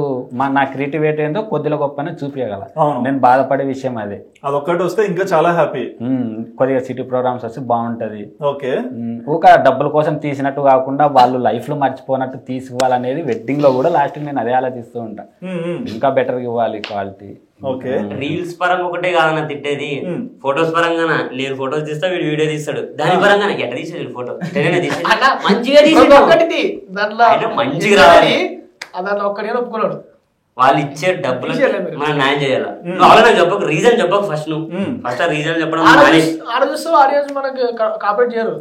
నా క్రియేటివిటీ ఏందో కొద్దిగా గొప్పనే చూపించగల. నేను బాధపడే విషయం అదే, అదొక్కటి వస్తే ఇంకా చాలా హ్యాపీ. కొద్దిగా సిటీ ప్రోగ్రామ్స్ వస్తే బాగుంటది. ఓకే. ఊక డబ్బుల కోసం తీసినట్టు కాకుండా వాళ్ళు లైఫ్ లో మర్చిపోనట్టు తీసుకోవాలనేది వెడ్డింగ్ లో కూడా లాస్ట్ నేను అదే ఆలోచిస్తూ ఉంటా, ఇంకా బెటర్ ఇవ్వాలి క్వాలిటీ. రీల్స్ పరంగా ఒకటే కాదన్న తిట్టేది, ఫొటోస్ పరంగా నేను ఫొటోస్ తీస్తా వీడు వీడియో తీస్తాడు, దాని పరంగా ఎట్లా తీసేది ఫోటో మంచిగా మంచిగా రావాలి, దాంట్లో ఒక్కడే ఒప్పుకున్నాడు. వాళ్ళు ఇచ్చే డబ్బులు మనం న్యాయం చేయాలి. వాళ్ళ చెప్పకు రీజన్ చెప్పకు, ఫస్ట్ ఫస్ట్ రీజన్ చెప్పడం. ఆడియన్స్ మనకి కాపరేట్ చేయరు,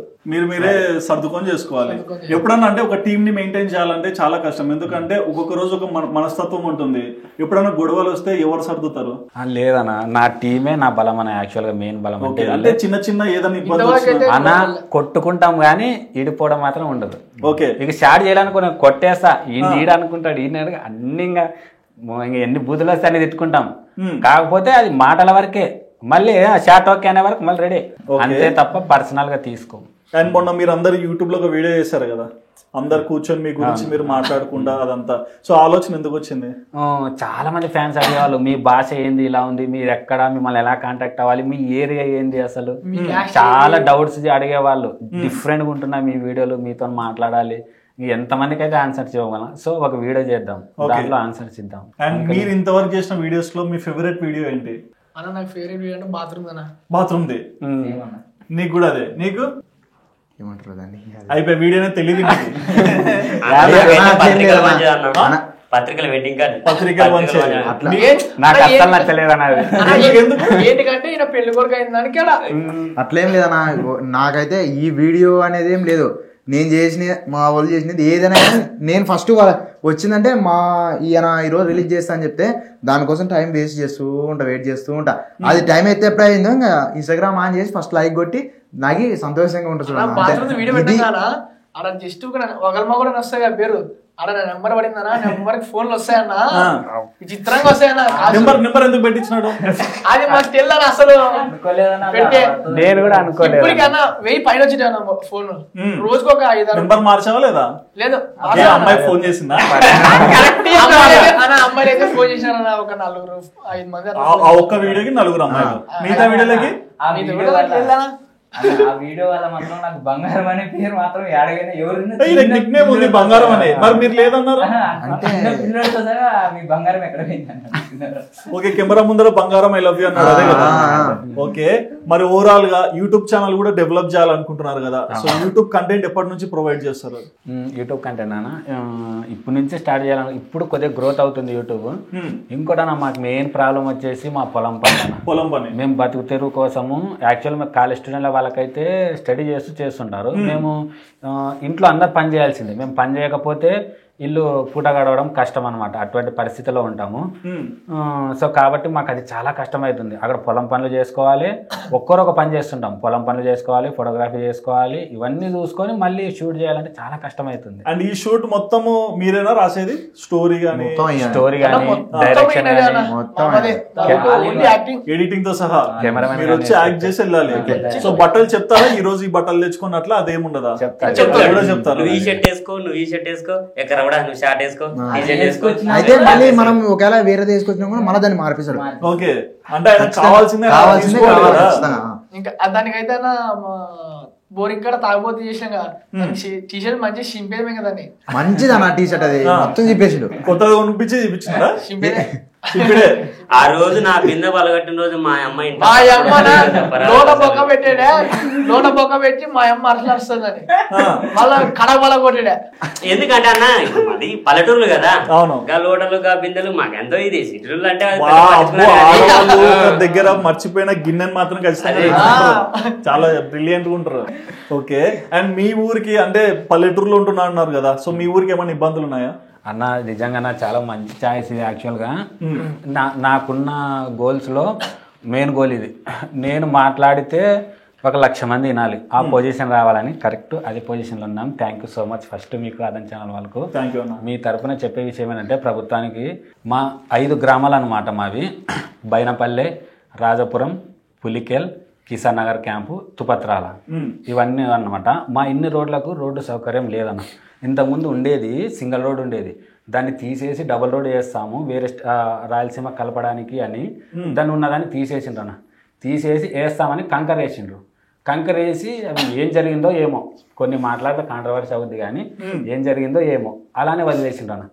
మీరే సర్దుకొని చేసుకోవాలి. ఎప్పుడన్నా అంటే ఒక టీమ్ ని మెయింటైన్ చేయాలంటే చాలా కష్టం, ఎందుకంటే ఒక్కొక్క రోజు ఒక మనస్తత్వం ఉంటుంది. ఎప్పుడన్నా గొడవలు వస్తే ఎవరు సర్దుతారు? లేదన్నా, నా టీమే నా బలం అన్న, యాక్చువల్ గా మెయిన్ బలం. అంటే చిన్న ఏదైనా ఇబ్బంది అన్న కొట్టుకుంటాం గానీ ఈడిపోవడం మాత్రం ఉండదు. ఓకే. ఇక స్టార్ట్ చేయాలనుకున్నా కొట్టేస్తా, ఈయన అనుకుంటాడు, ఈయన అన్ని ఇంకా ఎన్ని బూతులు వస్తే అన్ని తిట్టుకుంటాం. కాకపోతే అది మాటల వరకే, మళ్ళీ షార్ట్ ఓకే అనే వరకు మళ్ళీ రెడీ, అంతే తప్ప పర్సనల్ గా తీసుకో. అండ్ మొన్న మీరు అందరు యూట్యూబ్ లో ఒక వీడియో చేశారు కదా, అందరు కూర్చొని మీ గురించి మీరు మాట్లాడకుండా అదంతా, సో ఆలోచన ఎందుకు వచ్చింది? చాలా మంది ఫ్యాన్స్ అడిగేవాళ్ళు మీ భాష ఏంది ఇలా ఉంది, మీరు ఎక్కడ, మిమ్మల్ని ఎలా కాంటాక్ట్ అవ్వాలి, మీ ఏరియా ఏంది, అసలు చాలా డౌట్స్ అడిగేవాళ్ళు. డిఫరెంట్ గా ఉంటున్నాయి మీ వీడియోలు, మీతో మాట్లాడాలి, ఎంతమందికి అయితే ఆన్సర్స్ ఇవ్వగలం. సో ఒక వీడియో చేద్దాం, దాంట్లో ఆన్సర్స్ ఇద్దాం. అండ్ మీరు ఇంతవరకు చేసిన వీడియోస్ లో మీ ఫేవరెట్ వీడియో ఏంటి? అన్న నాకు ఫేవరెట్ వీడియో అంటే బాత్రూమ్ అన్న. బాత్రూమ్ ది నీకు కూడా అదే, నీకు ఏమంటారు దాన్ని అయిపోయి వీడియోనే తెలియదు. పత్రికల వెడ్డింగ్ కార్డ్, పత్రికలు నాకు అసలు నచ్చలేదు అన్నది. ఏంటికంటే ఈయన పెళ్లి కొడుకు అయిన దానికి అట్లేం లేదన్నా. నాకైతే ఈ వీడియో అనేది ఏం లేదు, నేను చేసిన మా వాళ్ళు చేసినది ఏదైనా నేను ఫస్ట్ వచ్చిందంటే మా ఈయన ఈరోజు రిలీజ్ చేస్తా అని చెప్తే దానికోసం టైం వేస్ట్ చేస్తూ ఉంటా, వెయిట్ చేస్తూ ఉంటా. అది టైం అయితే ఎప్పుడు అయిందో ఇంకా ఇన్స్టాగ్రామ్ ఆన్ చేసి ఫస్ట్ లైక్ కొట్టి నాకు సంతోషంగా ఉంటుంది. వీడియో పెట్టానా అలా జస్ట్ ఒకరిమా కూడా వస్తాయి కదా పేరు, అలా నా నెంబర్ పడిందన్నా, నెంబర్ ఫోన్లు వస్తాయన్నా, విచిత్రంగా వస్తాయన్నా. నెంబర్ ఎందుకు పెట్టించినాడు అది మాకు తెలియదు అసలు. నేను కూడా అనుకోలేదు. ఇప్పటికన్నా 1000 పైన వచ్చి ఫోన్ రోజుకు ఒక 5-6 నెంబర్ మార్చావా లేదా? లేదు, అమ్మాయి ఫోన్ చేసిందా? అమ్మాయిలు అయితే ఫోన్ చేసినారన్న ఒక 4-5 మంది. ఆ ఒక్క వీడియోకి 4 అమ్మాయిలు, మిగతా వీడియోలకి ఆ వీడియో వల్ల మాత్రం నాకు బంగారం అనే పేరు మాత్రం ఏడగైనా ఎవరు ఉంది బంగారం అనే, మరి మీరు లేదన్నారు. పిల్లలతో సరే మీ బంగారం ఎక్కడ పోయింది? ఓకే, కెమెరా ముందర బంగారం ఐ లవ్ యూ అన్నాడు, అదే కదా. ఓకే, మరి ఓవరాల్ గా యూట్యూబ్ ఛానల్ కూడా డెవలప్ చేయాలనుకుంటున్నారు కదా, సో యూట్యూబ్ కంటెంట్ ఎప్పటి నుంచి ప్రొవైడ్ చేస్తారు? యూట్యూబ్ కంటెంట్ అన్న ఇప్పటి నుంచి స్టార్ట్ చేయాలని, ఇప్పుడు కొద్దిగా గ్రోత్ అవుతుంది యూట్యూబ్. ఇంకోటన్నా మాకు మెయిన్ ప్రాబ్లం వచ్చేసి మా పొలం పని. మేము బతుకు తెరువు కోసము యాక్చువల్ మా కాలేజ్ స్టూడెంట్ల వాళ్ళకైతే స్టడీ చేస్తుంటారు. మేము ఇంట్లో అందరు పని చేయాల్సిందే, మేము పని చేయకపోతే ఇల్లు పూట గడవడం కష్టం అనమాట, అటువంటి పరిస్థితిలో ఉంటాము. సో కాబట్టి మాకు అది చాలా కష్టమవుతుంది. అక్కడ పొలం పనులు చేసుకోవాలి, ఒక్కరొక పని చేస్తుంటాం, పొలం పనులు చేసుకోవాలి, ఫోటోగ్రఫీ చేసుకోవాలి, ఇవన్నీ చూసుకొని మళ్ళీ షూట్ చేయాలంటే చాలా కష్టమవుతుంది. అండ్ ఈ షూట్ మొత్తము మీరేనా రాసేది? స్టోరీ కానీ డైరెక్షన్ ఎడిటింగ్ తో సహా మీరు వచ్చి యాక్ట్ చేసి వెళ్ళాలి. సో బట్టలు చెప్తారా, ఈ రోజు ఈ బట్టలు తెచ్చుకున్నట్లా అదేముండదా? చెప్తారు, ఈ షర్ట్ వేసుకో, నువ్వు ఈ షర్ట్ వేసుకో, ఎక్కడ నువ్వు షార్ట్ వేసుకో, అయితే మళ్ళీ మనం ఒకవేళ వేరే తీసుకొచ్చినా కూడా మళ్ళీ దాన్ని మార్పిస్తాడు. ఓకే, అంటే కావాల్సిందే ఇంకా దానికైతే బోరింగ్ కూడా తాగబోతు చేసినాం కదా, టీ షర్ట్ మంచి సింపేమే కదా, మంచిది అన్న టీ షర్ట్, అది మొత్తం చెప్పేసి కొత్తగా కొనిపించి చూపించిందా? ఆ రోజు నా బిందె పలగట్టిన రోజు మా అమ్మ లోట బొక్క పెట్టి మా అమ్మ అట్లా వస్తుందని మళ్ళా కడగ బల కొట్టాడా. ఎందుకంటే అన్న అది పల్లెటూర్లు కదా, లోటలు బిందెలు మాకెంతో ఇది, సిటీలు అంటే దగ్గర మర్చిపోయిన గిన్నెని మాత్రం ఖచ్చితంగా చాలా బ్రిలియంట్ గా ఉంటారు. ఓకే, అండ్ మీ ఊరికి అంటే పల్లెటూరులో ఉంటున్నా అన్నారు కదా, సో మీ ఊరికి ఏమైనా ఇబ్బందులు ఉన్నాయా? అన్న నిజంగా చాలా మంచి ఛాయిస్ ఇది. యాక్చువల్గా నాకున్న గోల్స్లో మెయిన్ గోల్ ఇది. నేను మాట్లాడితే 1,00,000 మంది వినాలి, ఆ పొజిషన్ రావాలని కరెక్ట్ అదే పొజిషన్లో ఉన్నాం. Thank you so much first మీకు ఆదన్ ఛానల్ వాళ్ళకు. మీ తరఫున చెప్పే విషయం ఏంటంటే ప్రభుత్వానికి మా 5 గ్రామాలు అనమాట మావి, బైనపల్లె, రాజపురం, పులికెల్, కిసాన్ నగర్ క్యాంపు, తుపత్రాల, ఇవన్నీ అన్నమాట. మా ఇన్ని రోడ్లకు రోడ్డు సౌకర్యం లేదన్న. ఇంతకుముందు ఉండేది సింగిల్ రోడ్ ఉండేది, దాన్ని తీసేసి డబుల్ రోడ్ వేస్తాము వేరే రాయలసీమ కలపడానికి అని, దాన్ని ఉన్నదాన్ని తీసేసిండ్రు అన్న. తీసేసి వేస్తామని కంకర వేసిండ్రు. కంకర వేసి అది ఏం జరిగిందో ఏమో, కొన్ని మాట్లాడితే కాంట్రవర్సీ అవుద్ది కానీ ఏం జరిగిందో ఏమో అలానే వదిలేసిండ్రు అన్న.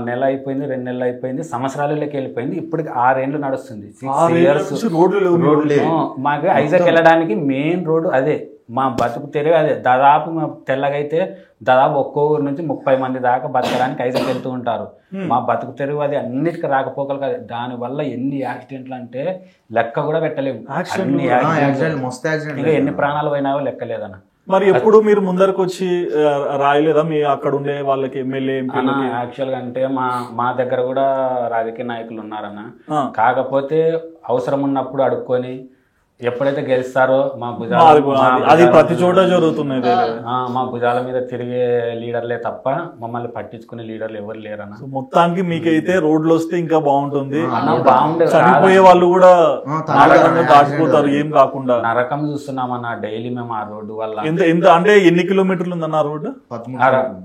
నెల అయిపోయింది, 2 నెలలు అయిపోయింది, సంవత్సరాలలోకి వెళ్ళిపోయింది, ఇప్పటికి 6 ఏళ్ళు నడుస్తుంది. 6 years మాకు ఐజాక్ వెళ్ళడానికి మెయిన్ రోడ్డు అదే, మా బతుకు తెరువు అదే. దాదాపు మా తెల్లగైతే దాదాపు ఒక్కో ఊరు నుంచి 30 మంది దాకా బతకడానికి ఐజాక్ వెళ్తూ ఉంటారు. మా బతుకు తెరువు అది, అన్నిటికీ రాకపోకలు కాదు. దానివల్ల ఎన్ని యాక్సిడెంట్లు అంటే లెక్క కూడా పెట్టలేము. ఇంకా ఎన్ని ప్రాణాలు పోయినావో లెక్కలేదన్న. మరి ఎప్పుడు మీరు ముందరకు వచ్చి రాయలేదా మీ అక్కడ ఉండే వాళ్ళకి, ఎమ్మెల్యే ఎంపీలకి? యాక్చువల్గా అంటే మా దగ్గర కూడా రాజకీయ నాయకులు ఉన్నారన్న, కాకపోతే అవసరం ఉన్నప్పుడు అడుక్కొని ఎప్పుడైతే గెలుస్తారో మా అది ప్రతి చోట జరుగుతున్నది. మా భుజాల మీద తిరిగే లీడర్లే తప్ప మమ్మల్ని పట్టించుకునే లీడర్లు ఎవరు లేరన్న. మొత్తానికి మీకైతే రోడ్లు వస్తే ఇంకా బాగుంటుంది. బాగుండేది. చనిపోయే వాళ్ళు కూడా దాటిపోతారు ఏం కాకుండా. నరకం చూస్తున్నామన్న డైలీ మేము ఆ రోడ్డు వల్ల. ఎంత అంటే ఎన్ని కిలోమీటర్లు ఉందన్న రోడ్డు?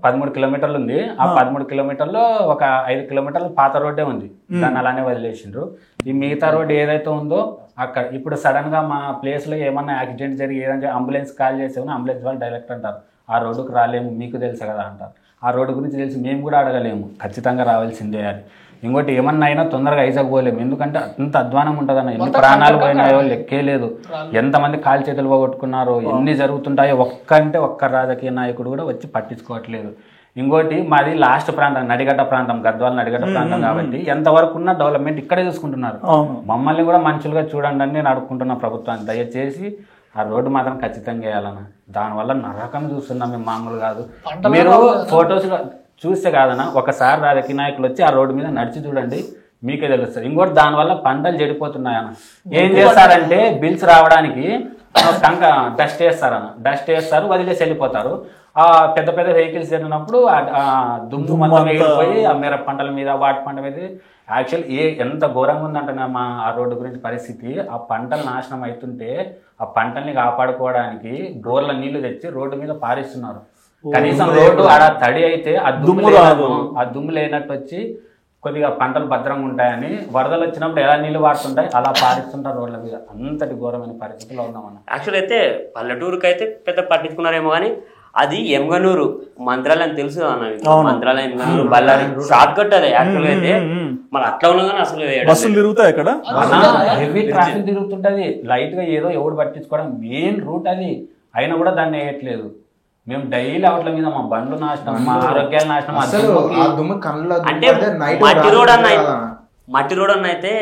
13 కిలోమీటర్లు ఉంది. ఆ 13 కిలోమీటర్లో ఒక 5 కిలోమీటర్లు పాత రోడ్డే ఉంది, దాన్ని అలానే వదిలేసిండ్రు. ఈ మిగతా రోడ్డు ఏదైతే ఉందో అక్కడ ఇప్పుడు సడన్ గా మా ప్లేస్ లో ఏమన్నా యాక్సిడెంట్ జరిగి ఏదంటే అంబులెన్స్ కాల్ చేసేమో అంబులెన్స్ వాళ్ళు డైరెక్ట్ అంటారు ఆ రోడ్డుకు రాలేము, మీకు తెలుసు కదా అంటారు. ఆ రోడ్డు గురించి తెలిసి మేము కూడా అడగలేము, ఖచ్చితంగా రావాల్సిందే అని. ఇంకోటి ఏమన్నా అయినా తొందరగా ఐజాక్ పోలేము, ఎందుకంటే అంత అధ్వానం ఉంటుందన్న. ఎన్ని ప్రాణాలు పోయినాయో లెక్కే లేదు, ఎంతమంది కాలు చేతులు పోగొట్టుకున్నారో, ఎన్ని జరుగుతుంటాయో ఒక్క రాజకీయ నాయకుడు కూడా వచ్చి పట్టించుకోవట్లేదు. ఇంకోటి మాది లాస్ట్ ప్రాంతం నడిగడ్డ ప్రాంతం, గద్వాల నడిగడ్డ ప్రాంతం కాబట్టి ఎంతవరకు ఉన్న డెవలప్మెంట్ ఇక్కడే చూసుకుంటున్నారు. మమ్మల్ని కూడా మనుషులుగా చూడండి అని నేను అడుగుకుంటున్నా ప్రభుత్వాన్ని, దయచేసి ఆ రోడ్డు మాత్రం ఖచ్చితంగా వేయాలన్న. దానివల్ల నరకం చూస్తున్నాం మేము, మామూలు కాదు. మీరు ఫొటోస్ చూస్తే కాదన్నా, ఒకసారి రాజకీయ నాయకులు వచ్చి ఆ రోడ్డు మీద నడిచి చూడండి, మీకే తెలుస్తుంది. ఇంకోటి దానివల్ల పంటలు చెడిపోతున్నాయన్న. ఏం చేస్తారంటే బిల్స్ రావడానికి డస్ట్ వేస్తారన్న, డస్ట్ వేస్తారు, వదిలేసి వెళ్ళిపోతారు. ఆ పెద్ద పెద్ద వెహికల్స్ జరిగినప్పుడు దుమ్ము మొత్తం వెళ్ళిపోయి ఆ మిర పంటల మీద వాటి పంట మీద యాక్చువల్ ఎంత ఘోరంగా ఉందంటే మా ఆ రోడ్డు గురించి పరిస్థితి. ఆ పంటలు నాశనం అవుతుంటే ఆ పంటల్ని కాపాడుకోవడానికి బోర్ల నీళ్లు తెచ్చి రోడ్డు మీద పారిస్తున్నారు. కనీసం రోడ్డు ఆడ తడి అయితే ఆ దుమ్ము లేనట్టు వచ్చి కొద్దిగా పంటలు భద్రంగా ఉంటాయని, వరదలు వచ్చినప్పుడు ఎలా నీళ్లు వాడుతుంటాయి అలా పారిస్తుంటారు రోడ్ల మీద. అంతటి ఘోరమైన పరిస్థితిలో ఉన్నామన్న. యాక్చువల్ అయితే పల్లెటూరుకి అయితే పెద్ద పట్టించుకున్నారేమో కానీ అది ఎమ్గనూరు మంత్రాలయం తెలుసు అన్న, మంత్రాలయం ఎమ్గనూరు బళ్ళారి షార్ట్ కట్ అది యాక్చువల్ అయితే. మరి అట్లా ఉన్నా కానీ అసలు బస్సులు తిరుగుతాయి అక్కడ, హెవీ ట్రాఫిక్ తిరుగుతుంటది. లైట్ గా ఏదో ఎవడు పట్టించుకోవడం మెయిన్ రూట్ అది, అయినా కూడా దాన్ని వేయట్లేదు. మేము డైలీ అవుట్ల మీద మా బండ్లు నాశనం, మా ఆరోగ్యాలు నాశనం. అంటే మట్టి రోడ్ అన్న అయితే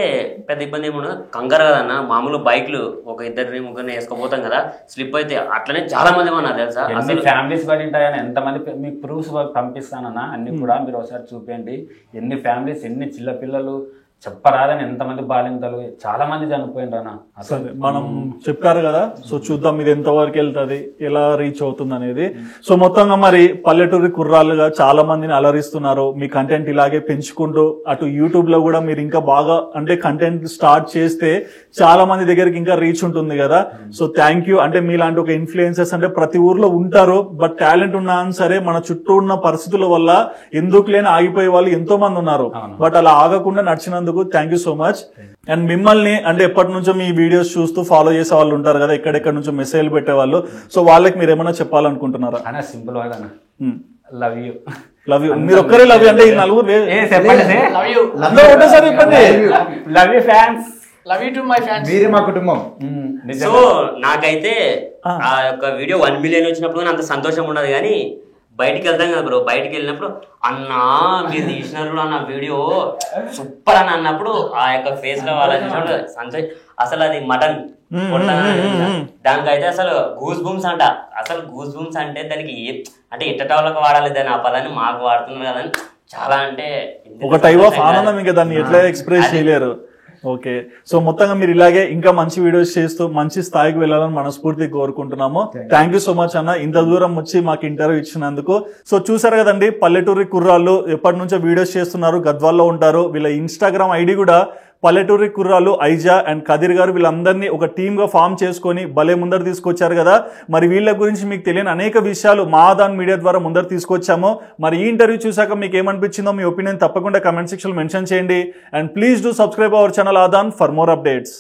పెద్ద ఇబ్బంది ఏమన్నా కంగారు కదన్న. మామూలు బైక్లు ఒక ఇద్దరిని ముగ్గురిని వేసుకోపోతాం కదా, స్లిప్ అయితే అట్లనే చాలా మంది ఉన్నారు తెలుసా. అసలు ఫ్యామిలీస్ పడి ఉంటాయని ఎంతమంది మీకు ప్రూఫ్స్ పంపిస్తానన్నా, అన్ని కూడా మీరు ఒకసారి చూపండి. ఎన్ని ఫ్యామిలీస్, ఎన్ని చిన్న పిల్లలు, చెప్పరాదని ఎంతమంది బాలింతలు, చాలా మంది చనిపోయిండ్రన్నా. అసలు మనం చెప్పారు కదా, సో చూద్దాం ఇది ఎంత వరకు వెళ్తుంది, ఎలా రీచ్ అవుతుంది అనేది. సో మొత్తంగా మరి పల్లెటూరి కుర్రాళ్ళుగా చాలా మందిని అలరిస్తున్నారు. మీ కంటెంట్ ఇలాగే పెంచుకుంటూ అటు యూట్యూబ్ లో కూడా మీరు ఇంకా బాగా అంటే కంటెంట్ స్టార్ట్ చేస్తే చాలా మంది దగ్గరికి ఇంకా రీచ్ ఉంటుంది కదా. So thank you. అంటే మీలాంటి ఒక ఇన్ఫ్లుయెన్సర్స్ అంటే ప్రతి ఊర్లో ఉంటారు, బట్ టాలెంట్ ఉన్నా సరే మన చుట్టూ ఉన్న పరిస్థితుల వల్ల ఎందుకు లేని ఆగిపోయే వాళ్ళు ఎంతో మంది ఉన్నారు. బట్ అలా ఆగకుండా నడిచినందుకు thank you so much. And మిమ్మల్ని అంటే ఎప్పటి నుంచో మీ వీడియోస్ చూస్తూ ఫాలో చేసే వాళ్ళు ఉంటారు కదా, ఎక్కడెక్కడ నుంచో మెసేజ్లు పెట్టే వాళ్ళు, సో వాళ్ళకి మీరు ఏమైనా చెప్పాలనుకుంటున్నారా? Simple love you. Love you. మీరు ఒక్కరే లవ్ యూ అంటే ఈ నలుగురు ఒకటేసారి చెప్పండి. Love you fans, love you to my fans, మీరే మా కుటుంబం. సో నాకైతే ఆ యొక్క వీడియో 1 మిలియన్ వచ్చినప్పుడు అంత సంతోషం ఉండదు, కానీ బయటికి వెళ్తాం కదా బ్రో, బయటికి వెళ్ళినప్పుడు అన్నా మీరు తీసినారు అన్న వీడియో సూపర్ అని అన్నప్పుడు ఆ యొక్క ఫేస్ లో వాళ్ళ సంతోషం అసలు అది మటన్ దానికైతే అసలు గూస్ బూమ్స్ అంట. అసలు గూస్ బూమ్స్ అంటే దానికి అంటే ఎట్టటోళ్ళకి వాడాలి దాన్ని, ఆ పదాన్ని మాకు వాడుతున్నారు కదా అని చాలా అంటే ఒక టైప్ ఆఫ్ ఆనందం, ఇంకా దాన్ని ఎట్లా ఎక్స్ప్రెస్ చేయలేరు. ఓకే, సో మొత్తంగా మీరు ఇలాగే ఇంకా మంచి వీడియోస్ చేస్తూ మంచి స్థాయికి వెళ్ళాలని మనస్ఫూర్తిగా కోరుకుంటున్నాము. థ్యాంక్ యూ సో మచ్ అన్న, ఇంత దూరం వచ్చి మాకు ఇంటర్వ్యూ ఇచ్చినందుకు. సో చూసారు కదండి, పల్లెటూరి కుర్రాళ్ళు ఎప్పటి నుంచో వీడియోస్ చేస్తున్నారు, గద్వాల్లో ఉంటారు. వీళ్ళ ఇన్స్టాగ్రామ్ ఐడి కూడా పల్లెటూరి కుర్రాళ్ళు ఐజా అండ్ కదిర్ గారు, వీళ్ళందరినీ ఒక టీమ్ గా ఫామ్ చేసుకొని భలే ముందర తీసుకొచ్చారు కదా. మరి వీళ్ళ గురించి మీకు తెలియని అనేక విషయాలు మా ఆదాన్ మీడియా ద్వారా ముందర తీసుకొచ్చాము. మరి ఈ ఇంటర్వ్యూ చూసాక మీకు ఏమనిపించిందో మీ ఒపీనియన్ తప్పకుండా కమెంట్ సెక్షన్ మెన్షన్ చేయండి. And please do subscribe our channel Aadhan for more updates.